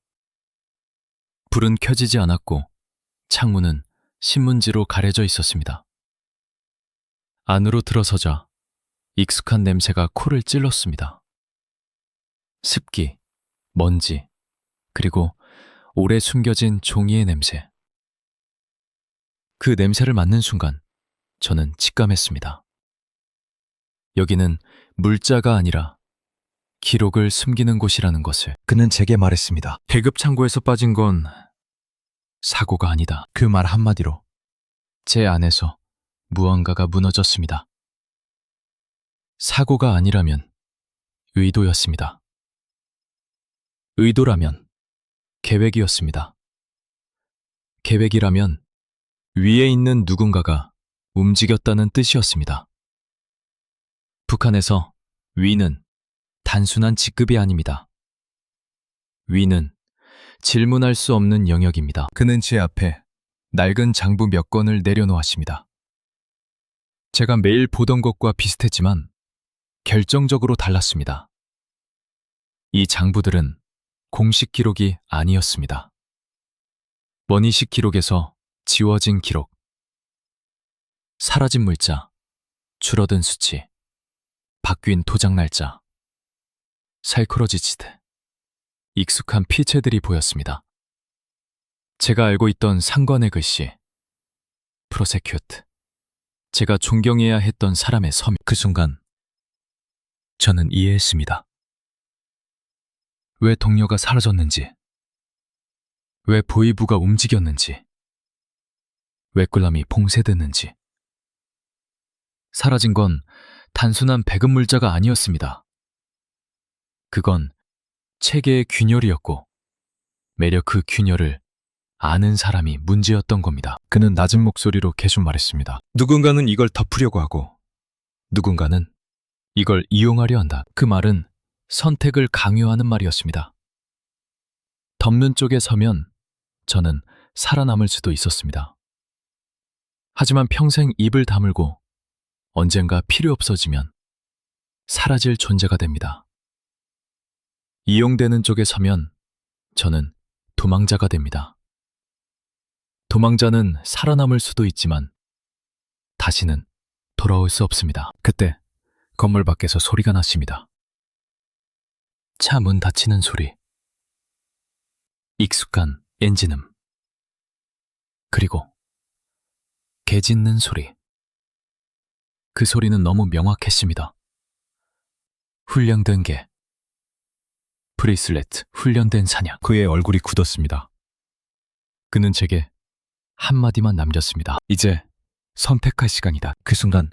불은 켜지지 않았고 창문은 신문지로 가려져 있었습니다. 안으로 들어서자 익숙한 냄새가 코를 찔렀습니다. 습기, 먼지, 그리고 오래 숨겨진 종이의 냄새. 그 냄새를 맡는 순간 저는 직감했습니다. 여기는 물자가 아니라 기록을 숨기는 곳이라는 것을. 그는 제게 말했습니다. 배급 창고에서 빠진 건 사고가 아니다. 그 말 한마디로 제 안에서 무언가가 무너졌습니다. 사고가 아니라면 의도였습니다. 의도라면 계획이었습니다. 계획이라면 위에 있는 누군가가 움직였다는 뜻이었습니다. 북한에서 위는 단순한 직급이 아닙니다. 위는 질문할 수 없는 영역입니다. 그는 제 앞에 낡은 장부 몇 권을 내려놓았습니다. 제가 매일 보던 것과 비슷했지만 결정적으로 달랐습니다. 이 장부들은 공식 기록이 아니었습니다. 원희식 기록에서 지워진 기록, 사라진 물자, 줄어든 수치, 바뀐 도장 날짜, 살코러지치듯 익숙한 피체들이 보였습니다. 제가 알고 있던 상관의 글씨, 프로세큐트, 제가 존경해야 했던 사람의 서명. 그 순간 저는 이해했습니다. 왜 동료가 사라졌는지, 왜 보위부가 움직였는지, 왜 꿀람이 봉쇄됐는지. 사라진 건 단순한 배급 물자가 아니었습니다. 그건 체계의 균열이었고 매력 그 균열을 아는 사람이 문제였던 겁니다. 그는 낮은 목소리로 계속 말했습니다. 누군가는 이걸 덮으려고 하고 누군가는 이걸 이용하려 한다. 그 말은 선택을 강요하는 말이었습니다. 덮는 쪽에 서면 저는 살아남을 수도 있었습니다. 하지만 평생 입을 다물고 언젠가 필요 없어지면 사라질 존재가 됩니다. 이용되는 쪽에 서면 저는 도망자가 됩니다. 도망자는 살아남을 수도 있지만 다시는 돌아올 수 없습니다. 그때 건물 밖에서 소리가 났습니다. 차 문 닫히는 소리, 익숙한 엔진음, 그리고 개 짖는 소리. 그 소리는 너무 명확했습니다. 훈련된 개, 브레이슬렛, 훈련된 사냥. 그의 얼굴이 굳었습니다. 그는 제게 한마디만 남겼습니다. 이제 선택할 시간이다. 그 순간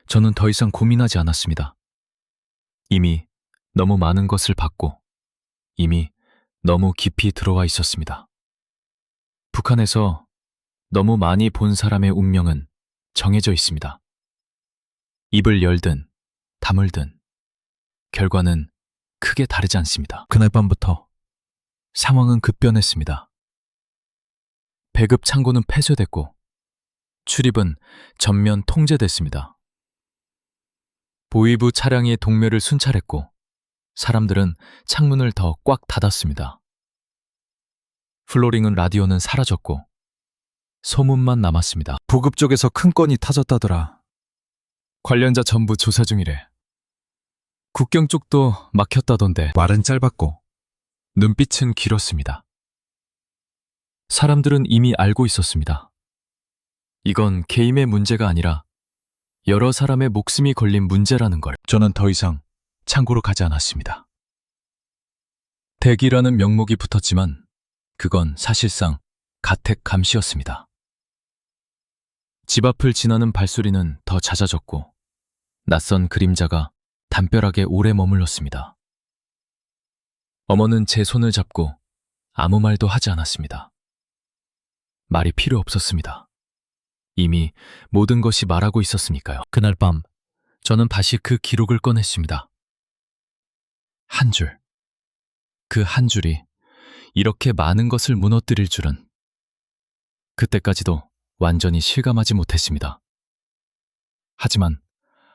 저는 더 이상 고민하지 않았습니다. 이미 너무 많은 것을 봤고 이미 너무 깊이 들어와 있었습니다. 북한에서 너무 많이 본 사람의 운명은 정해져 있습니다. 입을 열든 다물든 결과는 크게 다르지 않습니다. 그날 밤부터 상황은 급변했습니다. 배급 창고는 폐쇄됐고 출입은 전면 통제됐습니다. 보위부 차량이 동묘를 순찰했고 사람들은 창문을 더 꽉 닫았습니다. 플로링은 라디오는 사라졌고 소문만 남았습니다. 보급 쪽에서 큰 건이 타졌다더라. 관련자 전부 조사 중이래. 국경 쪽도 막혔다던데. 말은 짧았고 눈빛은 길었습니다. 사람들은 이미 알고 있었습니다. 이건 개인의 문제가 아니라 여러 사람의 목숨이 걸린 문제라는 걸. 저는 더 이상 창고로 가지 않았습니다. 대기라는 명목이 붙었지만 그건 사실상 가택 감시였습니다. 집 앞을 지나는 발소리는 더 잦아졌고 낯선 그림자가 담벼락에 오래 머물렀습니다. 어머는 제 손을 잡고 아무 말도 하지 않았습니다. 말이 필요 없었습니다. 이미 모든 것이 말하고 있었으니까요. 그날 밤 저는 다시 그 기록을 꺼냈습니다. 한 줄. 그 한 줄이 이렇게 많은 것을 무너뜨릴 줄은 그때까지도 완전히 실감하지 못했습니다. 하지만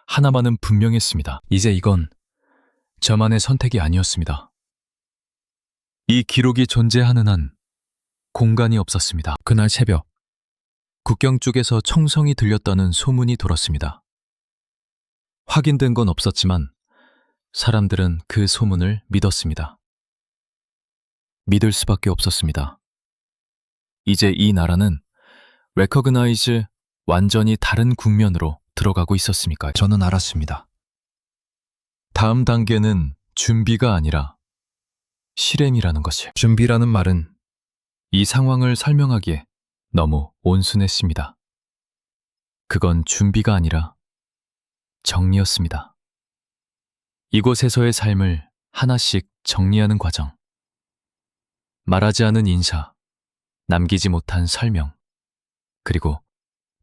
하나만은 분명했습니다. 이제 이건 저만의 선택이 아니었습니다. 이 기록이 존재하는 한 공간이 없었습니다. 그날 새벽 국경 쪽에서 총성이 들렸다는 소문이 돌았습니다. 확인된 건 없었지만 사람들은 그 소문을 믿었습니다. 믿을 수밖에 없었습니다. 이제 이 나라는 recognize 완전히 다른 국면으로 들어가고 있었으니까요. 저는 알았습니다. 다음 단계는 준비가 아니라 실행이라는 것을. 준비라는 말은 이 상황을 설명하기에 너무 온순했습니다. 그건 준비가 아니라 정리였습니다. 이곳에서의 삶을 하나씩 정리하는 과정. 말하지 않은 인사, 남기지 못한 설명, 그리고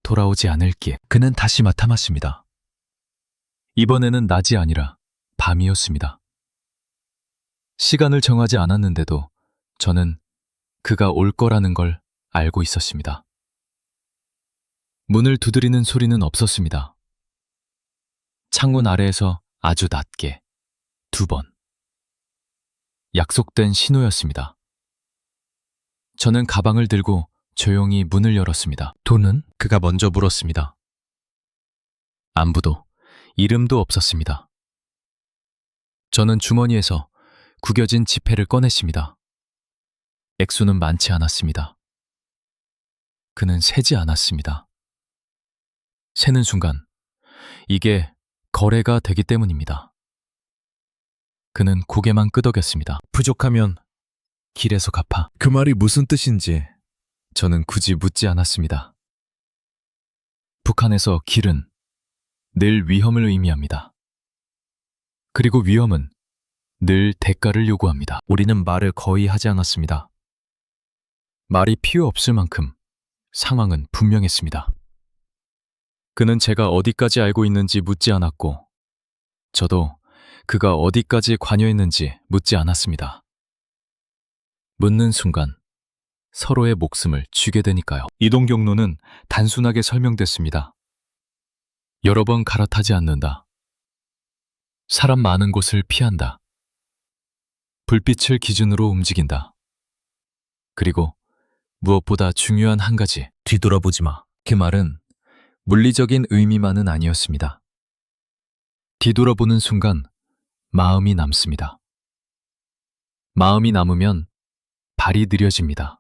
돌아오지 않을 길. 그는 다시 나타났습니다. 이번에는 낮이 아니라 밤이었습니다. 시간을 정하지 않았는데도 저는 그가 올 거라는 걸 알고 있었습니다. 문을 두드리는 소리는 없었습니다. 창문 아래에서 아주 낮게 2번. 약속된 신호였습니다. 저는 가방을 들고 조용히 문을 열었습니다. 돈은? 그가 먼저 물었습니다. 안부도 이름도 없었습니다. 저는 주머니에서 구겨진 지폐를 꺼냈습니다. 액수는 많지 않았습니다. 그는 세지 않았습니다. 세는 순간 이게 거래가 되기 때문입니다. 그는 고개만 끄덕였습니다. 부족하면 길에서 갚아. 그 말이 무슨 뜻인지 저는 굳이 묻지 않았습니다. 북한에서 길은 늘 위험을 의미합니다. 그리고 위험은 늘 대가를 요구합니다. 우리는 말을 거의 하지 않았습니다. 말이 필요 없을 만큼 상황은 분명했습니다. 그는 제가 어디까지 알고 있는지 묻지 않았고 저도 그가 어디까지 관여했는지 묻지 않았습니다. 묻는 순간 서로의 목숨을 쥐게 되니까요. 이동 경로는 단순하게 설명됐습니다. 여러 번 갈아타지 않는다. 사람 많은 곳을 피한다. 불빛을 기준으로 움직인다. 그리고 무엇보다 중요한 한 가지, 뒤돌아보지 마. 그 말은 물리적인 의미만은 아니었습니다. 뒤돌아보는 순간 마음이 남습니다. 마음이 남으면 발이 느려집니다.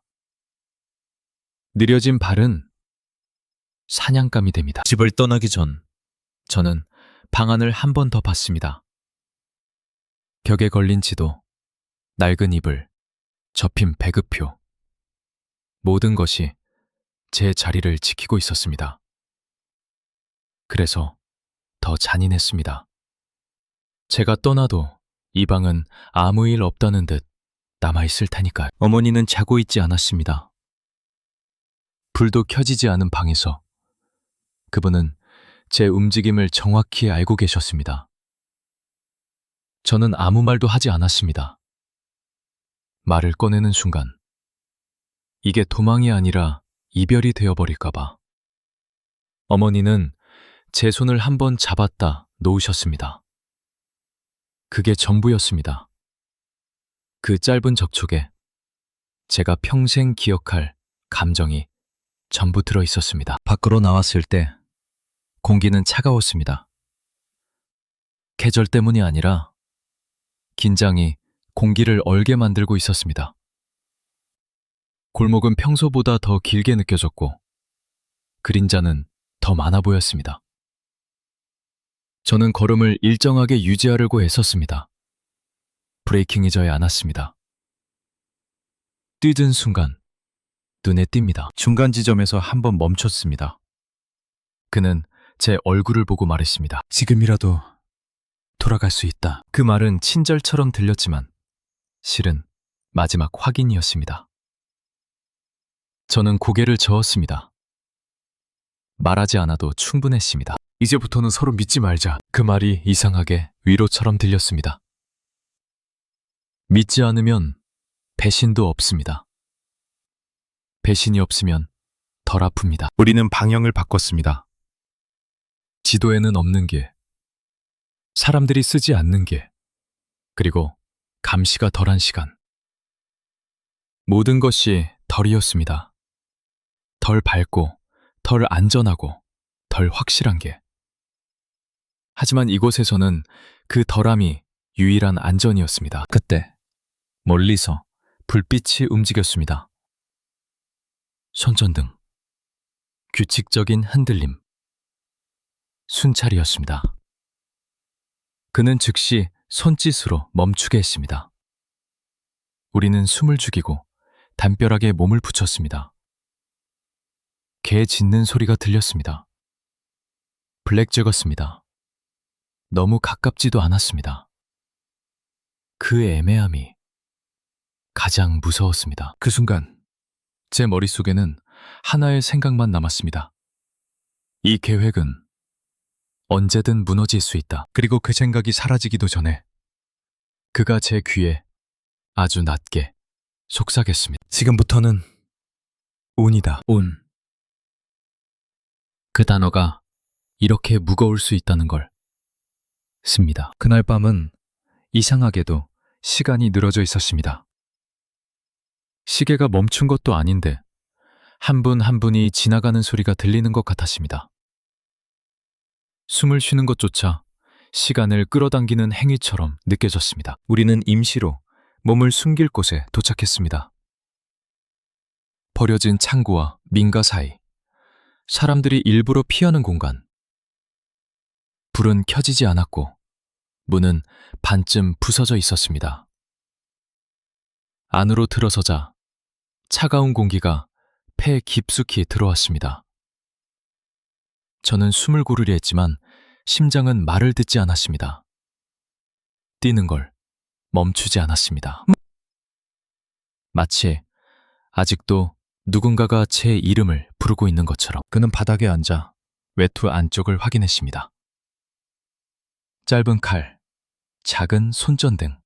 느려진 발은 사냥감이 됩니다. 집을 떠나기 전 저는 방안을 한 번 더 봤습니다. 벽에 걸린 지도, 낡은 이불, 접힌 배급표. 모든 것이 제 자리를 지키고 있었습니다. 그래서 더 잔인했습니다. 제가 떠나도 이 방은 아무 일 없다는 듯 남아있을 테니까요. 어머니는 자고 있지 않았습니다. 불도 켜지지 않은 방에서 그분은 제 움직임을 정확히 알고 계셨습니다. 저는 아무 말도 하지 않았습니다. 말을 꺼내는 순간 이게 도망이 아니라 이별이 되어버릴까봐. 어머니는 제 손을 한번 잡았다 놓으셨습니다. 그게 전부였습니다. 그 짧은 접촉에 제가 평생 기억할 감정이 전부 들어 있었습니다. 밖으로 나왔을 때 공기는 차가웠습니다. 계절 때문이 아니라 긴장이 공기를 얼게 만들고 있었습니다. 골목은 평소보다 더 길게 느껴졌고 그림자는 더 많아 보였습니다. 저는 걸음을 일정하게 유지하려고 애썼습니다. 브레이킹이 져야 않았습니다. 뛰던 순간 눈에 띕니다. 중간 지점에서 한번 멈췄습니다. 그는 제 얼굴을 보고 말했습니다. 지금이라도 돌아갈 수 있다. 그 말은 친절처럼 들렸지만 실은 마지막 확인이었습니다. 저는 고개를 저었습니다. 말하지 않아도 충분했습니다. 이제부터는 서로 믿지 말자. 그 말이 이상하게 위로처럼 들렸습니다. 믿지 않으면 배신도 없습니다. 배신이 없으면 덜 아픕니다. 우리는 방향을 바꿨습니다. 지도에는 없는 길, 사람들이 쓰지 않는 길, 그리고 감시가 덜한 시간. 모든 것이 덜이었습니다. 덜 밝고, 덜 안전하고, 덜 확실한 길. 하지만 이곳에서는 그 덜함이 유일한 안전이었습니다. 그때 멀리서 불빛이 움직였습니다. 손전등, 규칙적인 흔들림, 순찰이었습니다. 그는 즉시 손짓으로 멈추게 했습니다. 우리는 숨을 죽이고 담벼락에 몸을 붙였습니다. 개 짖는 소리가 들렸습니다. 블랙잭었습니다. 너무 가깝지도 않았습니다. 그 애매함이 가장 무서웠습니다. 그 순간 제 머릿속에는 하나의 생각만 남았습니다. 이 계획은 언제든 무너질 수 있다. 그리고 그 생각이 사라지기도 전에 그가 제 귀에 아주 낮게 속삭였습니다. 지금부터는 운이다. 운. 그 단어가 이렇게 무거울 수 있다는 걸 씁니다. 그날 밤은 이상하게도 시간이 늘어져 있었습니다. 시계가 멈춘 것도 아닌데 한 분 한 분이 지나가는 소리가 들리는 것 같았습니다. 숨을 쉬는 것조차 시간을 끌어당기는 행위처럼 느껴졌습니다. 우리는 임시로 몸을 숨길 곳에 도착했습니다. 버려진 창고와 민가 사이, 사람들이 일부러 피하는 공간. 불은 켜지지 않았고 문은 반쯤 부서져 있었습니다. 안으로 들어서자 차가운 공기가 폐에 깊숙이 들어왔습니다. 저는 숨을 고르려 했지만 심장은 말을 듣지 않았습니다. 뛰는 걸 멈추지 않았습니다. 마치 아직도 누군가가 제 이름을 부르고 있는 것처럼. 그는 바닥에 앉아 외투 안쪽을 확인했습니다. 짧은 칼, 작은 손전등,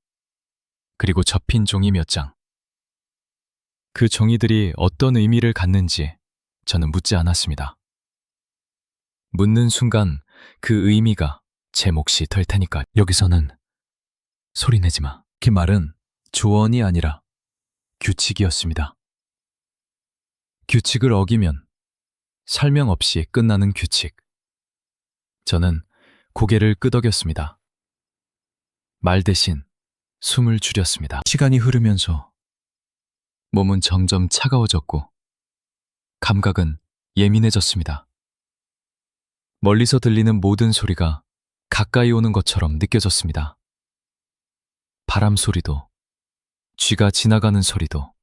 그리고 접힌 종이 몇 장. 그 종이들이 어떤 의미를 갖는지 저는 묻지 않았습니다. 묻는 순간 그 의미가 제 몫이 될 테니까. 여기서는 소리내지 마. 그 말은 조언이 아니라 규칙이었습니다. 규칙을 어기면 설명 없이 끝나는 규칙. 저는 고개를 끄덕였습니다. 말 대신 숨을 줄였습니다. 시간이 흐르면서 몸은 점점 차가워졌고 감각은 예민해졌습니다. 멀리서 들리는 모든 소리가 가까이 오는 것처럼 느껴졌습니다. 바람 소리도, 쥐가 지나가는 소리도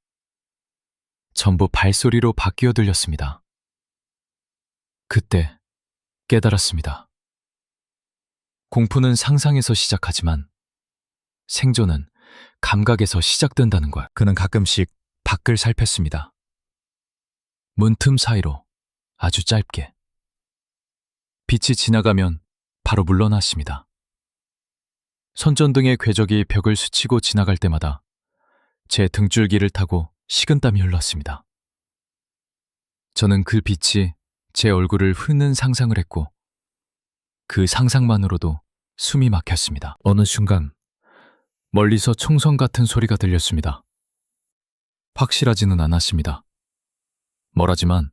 전부 발소리로 바뀌어 들렸습니다. 그때 깨달았습니다. 공포는 상상에서 시작하지만 생존은 감각에서 시작된다는 걸. 그는 가끔씩 밖을 살폈습니다. 문틈 사이로 아주 짧게. 빛이 지나가면 바로 물러났습니다. 손전등의 궤적이 벽을 스치고 지나갈 때마다 제 등줄기를 타고 식은땀이 흘렀습니다. 저는 그 빛이 제 얼굴을 훑는 상상을 했고 그 상상만으로도 숨이 막혔습니다. 어느 순간 멀리서 총성 같은 소리가 들렸습니다. 확실하지는 않았습니다. 뭐라지만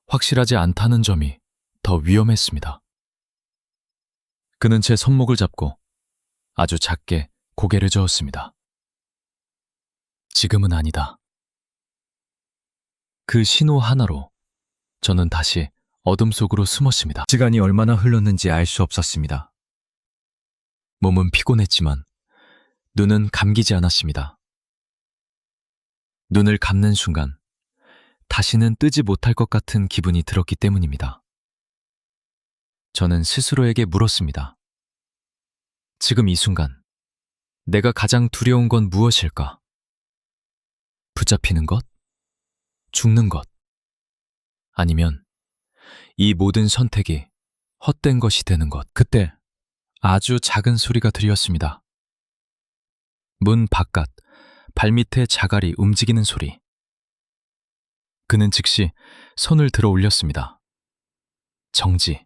확실하지 않다는 점이 더 위험했습니다. 그는 제 손목을 잡고 아주 작게 고개를 저었습니다. 지금은 아니다. 그 신호 하나로 저는 다시 어둠 속으로 숨었습니다. 시간이 얼마나 흘렀는지 알 수 없었습니다. 몸은 피곤했지만 눈은 감기지 않았습니다. 눈을 감는 순간 다시는 뜨지 못할 것 같은 기분이 들었기 때문입니다. 저는 스스로에게 물었습니다. 지금 이 순간 내가 가장 두려운 건 무엇일까? 붙잡히는 것? 죽는 것? 아니면 이 모든 선택이 헛된 것이 되는 것? 그때 아주 작은 소리가 들렸습니다. 문 바깥 발밑에 자갈이 움직이는 소리. 그는 즉시 손을 들어 올렸습니다. 정지.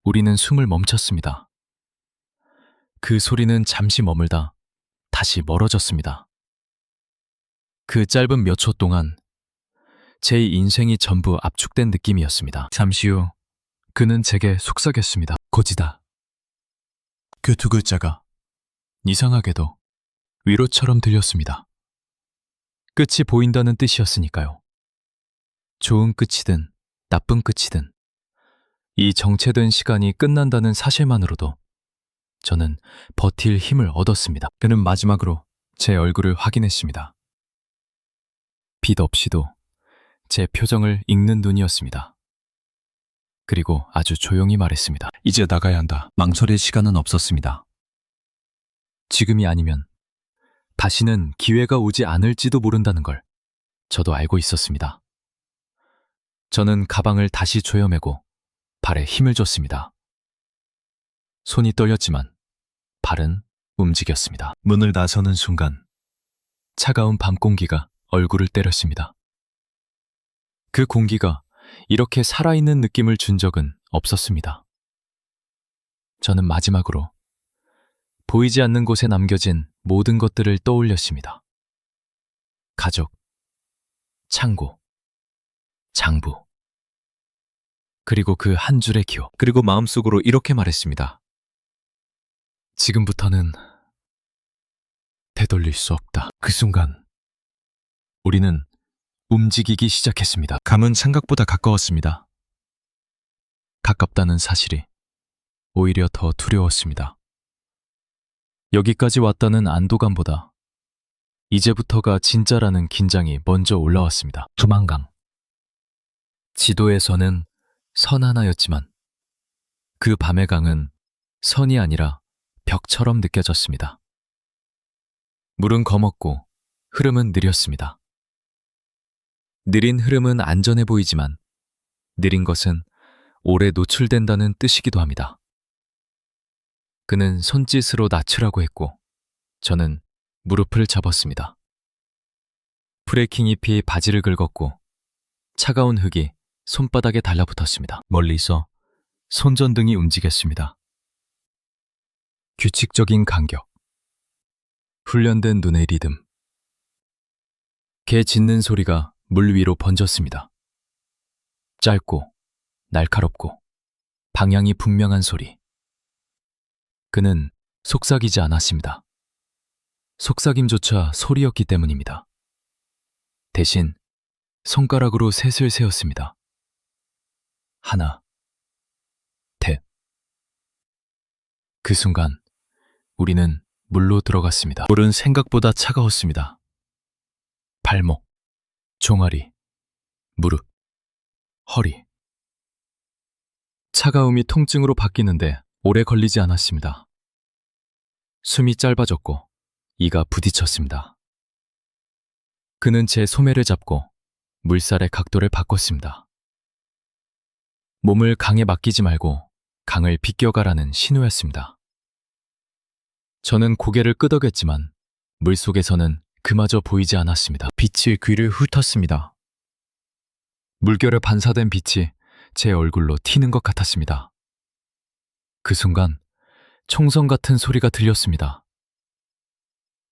우리는 숨을 멈췄습니다. 그 소리는 잠시 머물다 다시 멀어졌습니다. 그 짧은 몇 초 동안 제 인생이 전부 압축된 느낌이었습니다. 잠시 후 그는 제게 속삭였습니다. 고지다. 그 두 글자가 이상하게도 위로처럼 들렸습니다. 끝이 보인다는 뜻이었으니까요. 좋은 끝이든 나쁜 끝이든 이 정체된 시간이 끝난다는 사실만으로도 저는 버틸 힘을 얻었습니다. 그는 마지막으로 제 얼굴을 확인했습니다. 빛 없이도 제 표정을 읽는 눈이었습니다. 그리고 아주 조용히 말했습니다. 이제 나가야 한다. 망설일 시간은 없었습니다. 지금이 아니면 다시는 기회가 오지 않을지도 모른다는 걸 저도 알고 있었습니다. 저는 가방을 다시 조여매고 발에 힘을 줬습니다. 손이 떨렸지만 발은 움직였습니다. 문을 나서는 순간 차가운 밤 공기가 얼굴을 때렸습니다. 그 공기가 이렇게 살아있는 느낌을 준 적은 없었습니다. 저는 마지막으로 보이지 않는 곳에 남겨진 모든 것들을 떠올렸습니다. 가족, 창고, 장부, 그리고 그 한 줄의 기억. 그리고 마음속으로 이렇게 말했습니다. 지금부터는 되돌릴 수 없다. 그 순간 우리는 움직이기 시작했습니다. 감은 생각보다 가까웠습니다. 가깝다는 사실이 오히려 더 두려웠습니다. 여기까지 왔다는 안도감보다 이제부터가 진짜라는 긴장이 먼저 올라왔습니다. 두만강. 지도에서는 선 하나였지만 그 밤의 강은 선이 아니라 벽처럼 느껴졌습니다. 물은 검었고 흐름은 느렸습니다. 느린 흐름은 안전해 보이지만 느린 것은 오래 노출된다는 뜻이기도 합니다. 그는 손짓으로 낮추라고 했고 저는 무릎을 잡았습니다. 브레이킹 잎이 바지를 긁었고 차가운 흙이 손바닥에 달라붙었습니다. 멀리서 손전등이 움직였습니다. 규칙적인 간격, 훈련된 눈의 리듬. 개 짖는 소리가 물 위로 번졌습니다. 짧고 날카롭고 방향이 분명한 소리. 그는 속삭이지 않았습니다. 속삭임조차 소리였기 때문입니다. 대신 손가락으로 셋을 세었습니다. 하나, 셋. 그 순간 우리는 물로 들어갔습니다. 물은 생각보다 차가웠습니다. 발목, 종아리, 무릎, 허리. 차가움이 통증으로 바뀌는데 오래 걸리지 않았습니다. 숨이 짧아졌고 이가 부딪혔습니다. 그는 제 소매를 잡고 물살의 각도를 바꿨습니다. 몸을 강에 맡기지 말고 강을 비껴가라는 신호였습니다. 저는 고개를 끄덕였지만 물속에서는 그마저 보이지 않았습니다. 빛이 귀를 훑었습니다. 물결에 반사된 빛이 제 얼굴로 튀는 것 같았습니다. 그 순간 총성 같은 소리가 들렸습니다.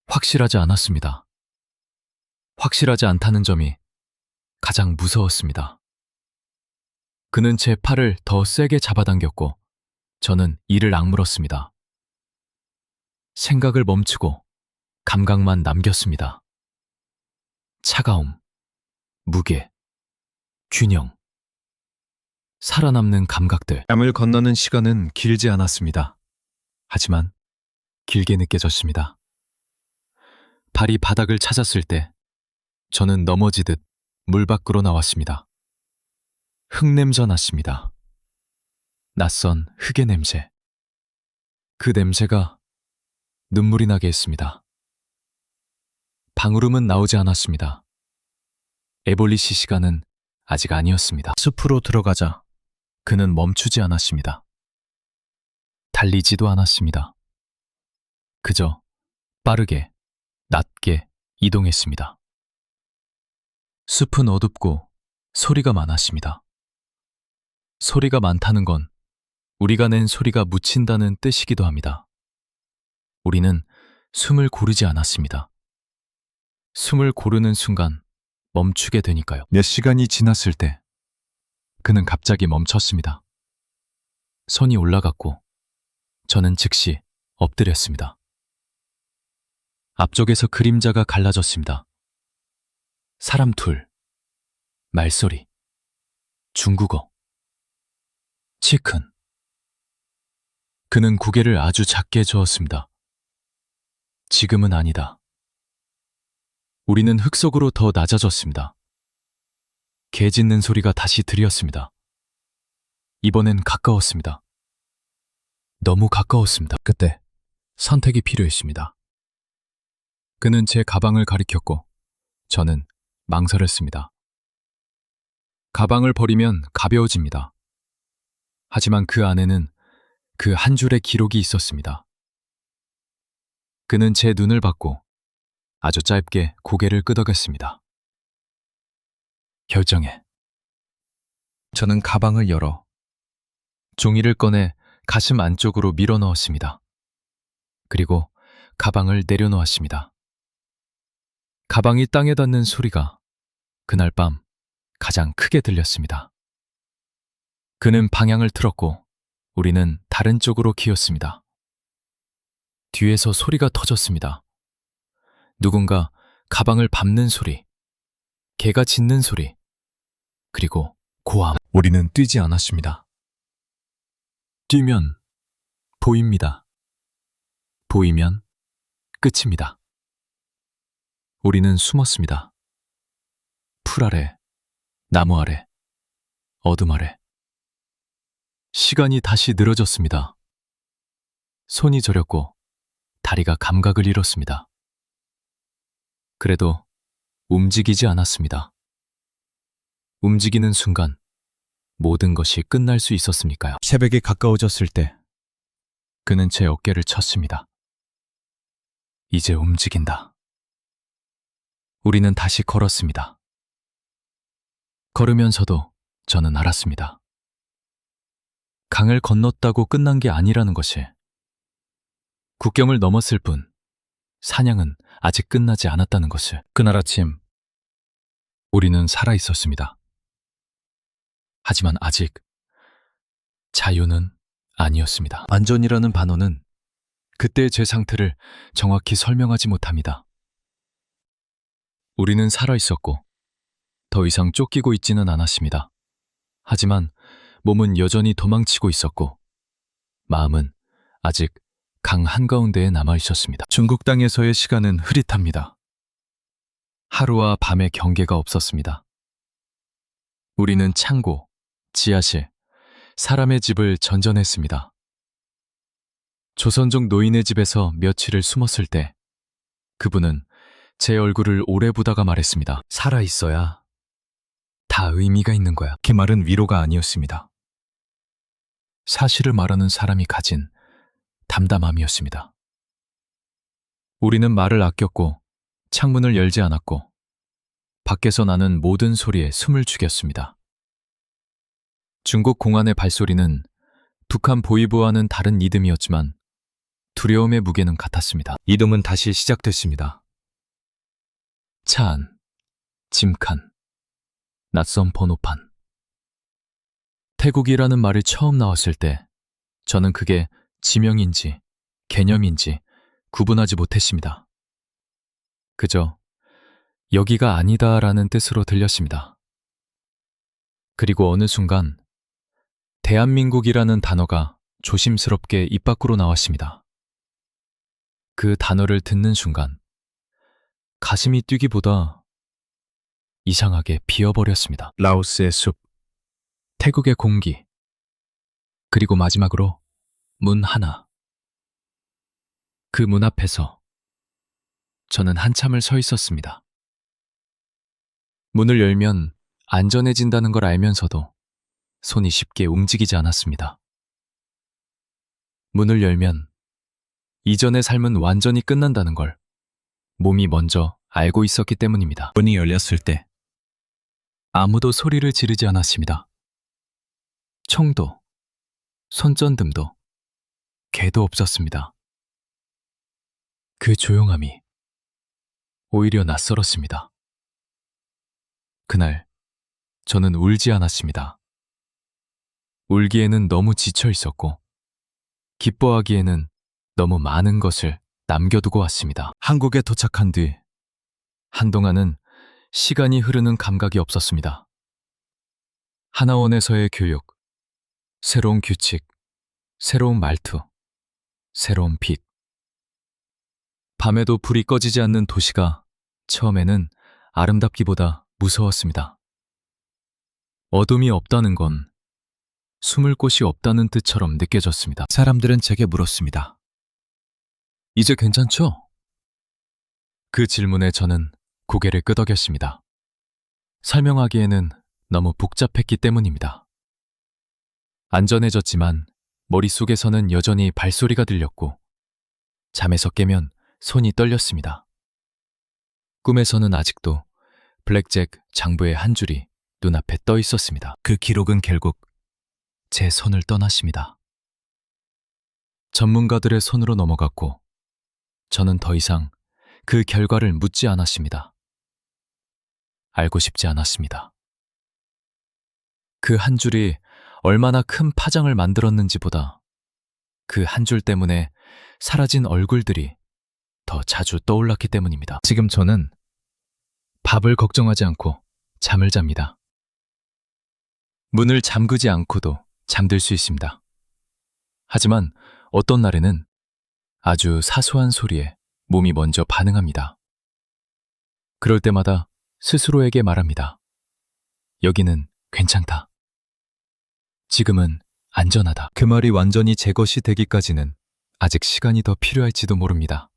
확실하지 않았습니다. 확실하지 않다는 점이 가장 무서웠습니다. 그는 제 팔을 더 세게 잡아당겼고 저는 이를 악물었습니다. 생각을 멈추고 감각만 남겼습니다. 차가움, 무게, 균형. 살아남는 감각들. 뺨을 건너는 시간은 길지 않았습니다. 하지만 길게 느껴졌습니다. 발이 바닥을 찾았을 때 저는 넘어지듯 물 밖으로 나왔습니다. 흙냄새 났습니다. 낯선 흙의 냄새. 그 냄새가 눈물이 나게 했습니다. 방울음은 나오지 않았습니다. 에볼리시 시간은 아직 아니었습니다. 숲으로 들어가자 그는 멈추지 않았습니다. 달리지도 않았습니다. 그저 빠르게, 낮게 이동했습니다. 숲은 어둡고 소리가 많았습니다. 소리가 많다는 건 우리가 낸 소리가 묻힌다는 뜻이기도 합니다. 우리는 숨을 고르지 않았습니다. 숨을 고르는 순간 멈추게 되니까요. 몇 시간이 지났을 때 그는 갑자기 멈췄습니다. 손이 올라갔고 저는 즉시 엎드렸습니다. 앞쪽에서 그림자가 갈라졌습니다. 사람 둘, 말소리, 중국어, 치큰. 그는 고개를 아주 작게 저었습니다. 지금은 아니다. 우리는 흙 속으로 더 낮아졌습니다. 개 짖는 소리가 다시 들렸습니다. 이번엔 가까웠습니다. 너무 가까웠습니다. 그때 선택이 필요했습니다. 그는 제 가방을 가리켰고 저는 망설였습니다. 가방을 버리면 가벼워집니다. 하지만 그 안에는 그 한 줄의 기록이 있었습니다. 그는 제 눈을 받고 아주 짧게 고개를 끄덕였습니다. 결정해. 저는 가방을 열어 종이를 꺼내 가슴 안쪽으로 밀어 넣었습니다. 그리고 가방을 내려놓았습니다. 가방이 땅에 닿는 소리가 그날 밤 가장 크게 들렸습니다. 그는 방향을 틀었고 우리는 다른 쪽으로 기었습니다. 뒤에서 소리가 터졌습니다. 누군가 가방을 밟는 소리, 개가 짖는 소리, 그리고 고함. 우리는 뛰지 않았습니다. 뛰면 보입니다. 보이면 끝입니다. 우리는 숨었습니다. 풀 아래, 나무 아래, 어둠 아래. 시간이 다시 늘어졌습니다. 손이 저렸고 다리가 감각을 잃었습니다. 그래도 움직이지 않았습니다. 움직이는 순간 모든 것이 끝날 수 있었으니까요. 새벽이 가까워졌을 때 그는 제 어깨를 쳤습니다. 이제 움직인다. 우리는 다시 걸었습니다. 걸으면서도 저는 알았습니다. 강을 건넜다고 끝난 게 아니라는 것이. 국경을 넘었을 뿐 사냥은 아직 끝나지 않았다는 것을. 그날 아침 우리는 살아 있었습니다. 하지만 아직 자유는 아니었습니다. 안전이라는 단어는 그때의 제 상태를 정확히 설명하지 못합니다. 우리는 살아 있었고 더 이상 쫓기고 있지는 않았습니다. 하지만 몸은 여전히 도망치고 있었고 마음은 아직 강 한가운데에 남아 있었습니다. 중국 땅에서의 시간은 흐릿합니다. 하루와 밤의 경계가 없었습니다. 우리는 창고, 지하실, 사람의 집을 전전했습니다. 조선족 노인의 집에서 며칠을 숨었을 때 그분은 제 얼굴을 오래 보다가 말했습니다. 살아있어야 다 의미가 있는 거야. 그 말은 위로가 아니었습니다. 사실을 말하는 사람이 가진 담담함이었습니다. 우리는 말을 아꼈고 창문을 열지 않았고 밖에서 나는 모든 소리에 숨을 죽였습니다. 중국 공안의 발소리는 북한 보이브와는 다른 리듬이었지만 두려움의 무게는 같았습니다. 이동은 다시 시작됐습니다. 차안, 짐칸, 낯선 번호판. 태국이라는 말이 처음 나왔을 때 저는 그게 지명인지 개념인지 구분하지 못했습니다. 그저 여기가 아니다라는 뜻으로 들렸습니다. 그리고 어느 순간 대한민국이라는 단어가 조심스럽게 입 밖으로 나왔습니다. 그 단어를 듣는 순간 가슴이 뛰기보다 이상하게 비어버렸습니다. 라오스의 숲, 태국의 공기, 그리고 마지막으로 문 하나. 그 문 앞에서 저는 한참을 서 있었습니다. 문을 열면 안전해진다는 걸 알면서도 손이 쉽게 움직이지 않았습니다. 문을 열면 이전의 삶은 완전히 끝난다는 걸 몸이 먼저 알고 있었기 때문입니다. 문이 열렸을 때 아무도 소리를 지르지 않았습니다. 총도, 손전등도, 개도 없었습니다. 그 조용함이 오히려 낯설었습니다. 그날 저는 울지 않았습니다. 울기에는 너무 지쳐 있었고 기뻐하기에는 너무 많은 것을 남겨두고 왔습니다. 한국에 도착한 뒤 한동안은 시간이 흐르는 감각이 없었습니다. 하나원에서의 교육, 새로운 규칙, 새로운 말투, 새로운 빛. 밤에도 불이 꺼지지 않는 도시가 처음에는 아름답기보다 무서웠습니다. 어둠이 없다는 건 숨을 곳이 없다는 뜻처럼 느껴졌습니다. 사람들은 제게 물었습니다. 이제 괜찮죠? 그 질문에 저는 고개를 끄덕였습니다. 설명하기에는 너무 복잡했기 때문입니다. 안전해졌지만 머릿속에서는 여전히 발소리가 들렸고 잠에서 깨면 손이 떨렸습니다. 꿈에서는 아직도 블랙잭 장부의 한 줄이 눈앞에 떠 있었습니다. 그 기록은 결국 제 손을 떠났습니다. 전문가들의 손으로 넘어갔고 저는 더 이상 그 결과를 묻지 않았습니다. 알고 싶지 않았습니다. 그 한 줄이 얼마나 큰 파장을 만들었는지보다 그 한 줄 때문에 사라진 얼굴들이 더 자주 떠올랐기 때문입니다. 지금 저는 밥을 걱정하지 않고 잠을 잡니다. 문을 잠그지 않고도 잠들 수 있습니다. 하지만 어떤 날에는 아주 사소한 소리에 몸이 먼저 반응합니다. 그럴 때마다 스스로에게 말합니다. 여기는 괜찮다. 지금은 안전하다. 그 말이 완전히 제 것이 되기까지는 아직 시간이 더 필요할지도 모릅니다.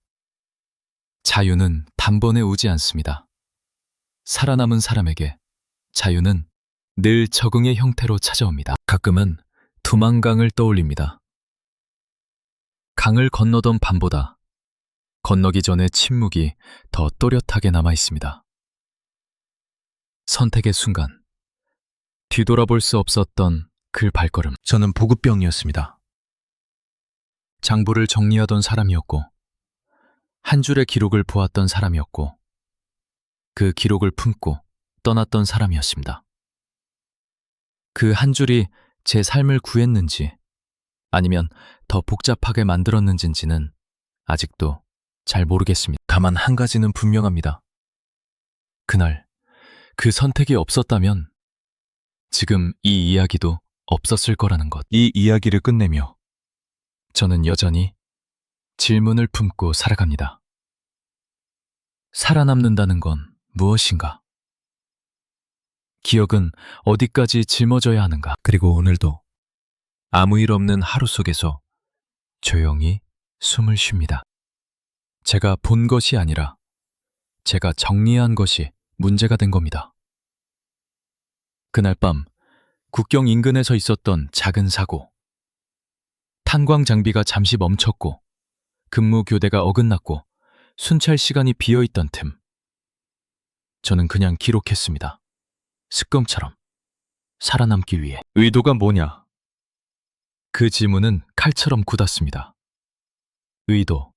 자유는 단번에 오지 않습니다. 살아남은 사람에게 자유는 늘 적응의 형태로 찾아옵니다. 가끔은 두만강을 떠올립니다. 강을 건너던 밤보다 건너기 전의 침묵이 더 또렷하게 남아 있습니다. 선택의 순간, 뒤돌아볼 수 없었던 그 발걸음. 저는 보급병이었습니다. 장부를 정리하던 사람이었고, 한 줄의 기록을 보았던 사람이었고, 그 기록을 품고 떠났던 사람이었습니다. 그 한 줄이 제 삶을 구했는지 아니면 더 복잡하게 만들었는지는 아직도 잘 모르겠습니다. 다만 한 가지는 분명합니다. 그날 그 선택이 없었다면 지금 이 이야기도 없었을 거라는 것. 이 이야기를 끝내며 저는 여전히 질문을 품고 살아갑니다. 살아남는다는 건 무엇인가? 기억은 어디까지 짊어져야 하는가? 그리고 오늘도 아무 일 없는 하루 속에서 조용히 숨을 쉽니다. 제가 본 것이 아니라 제가 정리한 것이 문제가 된 겁니다. 그날 밤 국경 인근에서 있었던 작은 사고. 탄광 장비가 잠시 멈췄고 근무 교대가 어긋났고 순찰 시간이 비어있던 틈. 저는 그냥 기록했습니다. 습관처럼 살아남기 위해. 의도가 뭐냐? 그 질문은 칼처럼 굳었습니다. 의도.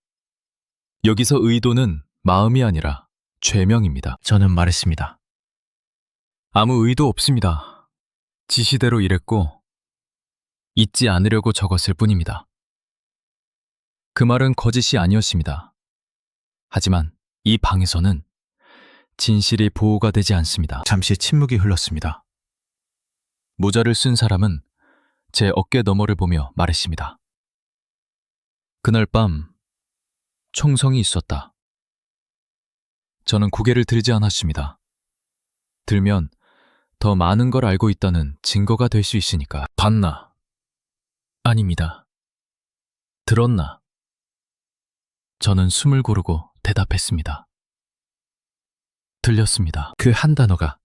여기서 의도는 마음이 아니라 죄명입니다. 저는 말했습니다. 아무 의도 없습니다. 지시대로 일했고 잊지 않으려고 적었을 뿐입니다. 그 말은 거짓이 아니었습니다. 하지만 이 방에서는 진실이 보호가 되지 않습니다. 잠시 침묵이 흘렀습니다. 모자를 쓴 사람은 제 어깨 너머를 보며 말했습니다. 그날 밤 총성이 있었다. 저는 고개를 들지 않았습니다. 들면 더 많은 걸 알고 있다는 증거가 될 수 있으니까. 봤나? 아닙니다. 들었나? 저는 숨을 고르고 대답했습니다. 들렸습니다. 그 한 단어가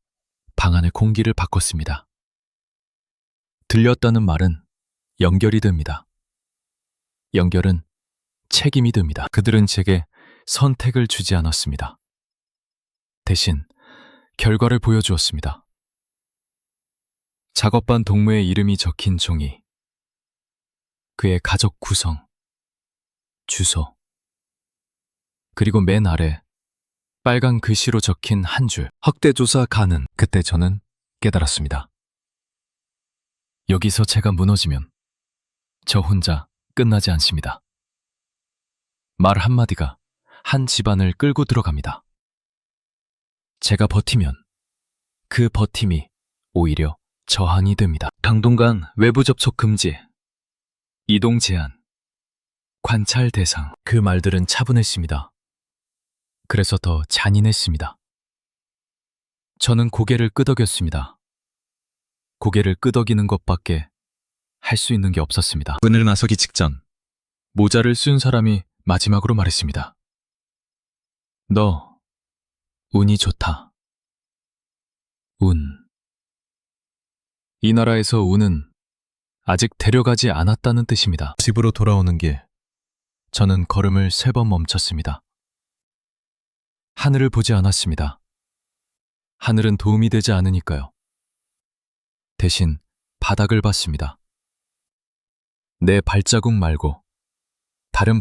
방 안의 공기를 바꿨습니다. 들렸다는 말은 연결이 됩니다. 연결은 책임이 듭니다. 그들은 제게 선택을 주지 않았습니다. 대신 결과를 보여주었습니다. 작업반 동무의 이름이 적힌 종이, 그의 가족 구성, 주소, 그리고 맨 아래 빨간 글씨로 적힌 한 줄, 확대조사 가능. 그때 저는 깨달았습니다. 여기서 제가 무너지면 저 혼자 끝나지 않습니다. 말 한마디가 한 집안을 끌고 들어갑니다. 제가 버티면 그 버팀이 오히려 저항이 됩니다. 당분간 외부 접촉 금지, 이동 제한, 관찰 대상. 그 말들은 차분했습니다. 그래서 더 잔인했습니다. 저는 고개를 끄덕였습니다. 고개를 끄덕이는 것밖에 할 수 있는 게 없었습니다. 문을 나서기 직전 모자를 쓴 사람이 마지막으로 말했습니다. 너 운이 좋다. 운. 이 나라에서 운은 아직 데려가지 않았다는 뜻입니다. 집으로 돌아오는 길, 저는 걸음을 3번 멈췄습니다. 하늘을 보지 않았습니다. 하늘은 도움이 되지 않으니까요. 대신 바닥을 봤습니다. 내 발자국 말고 다른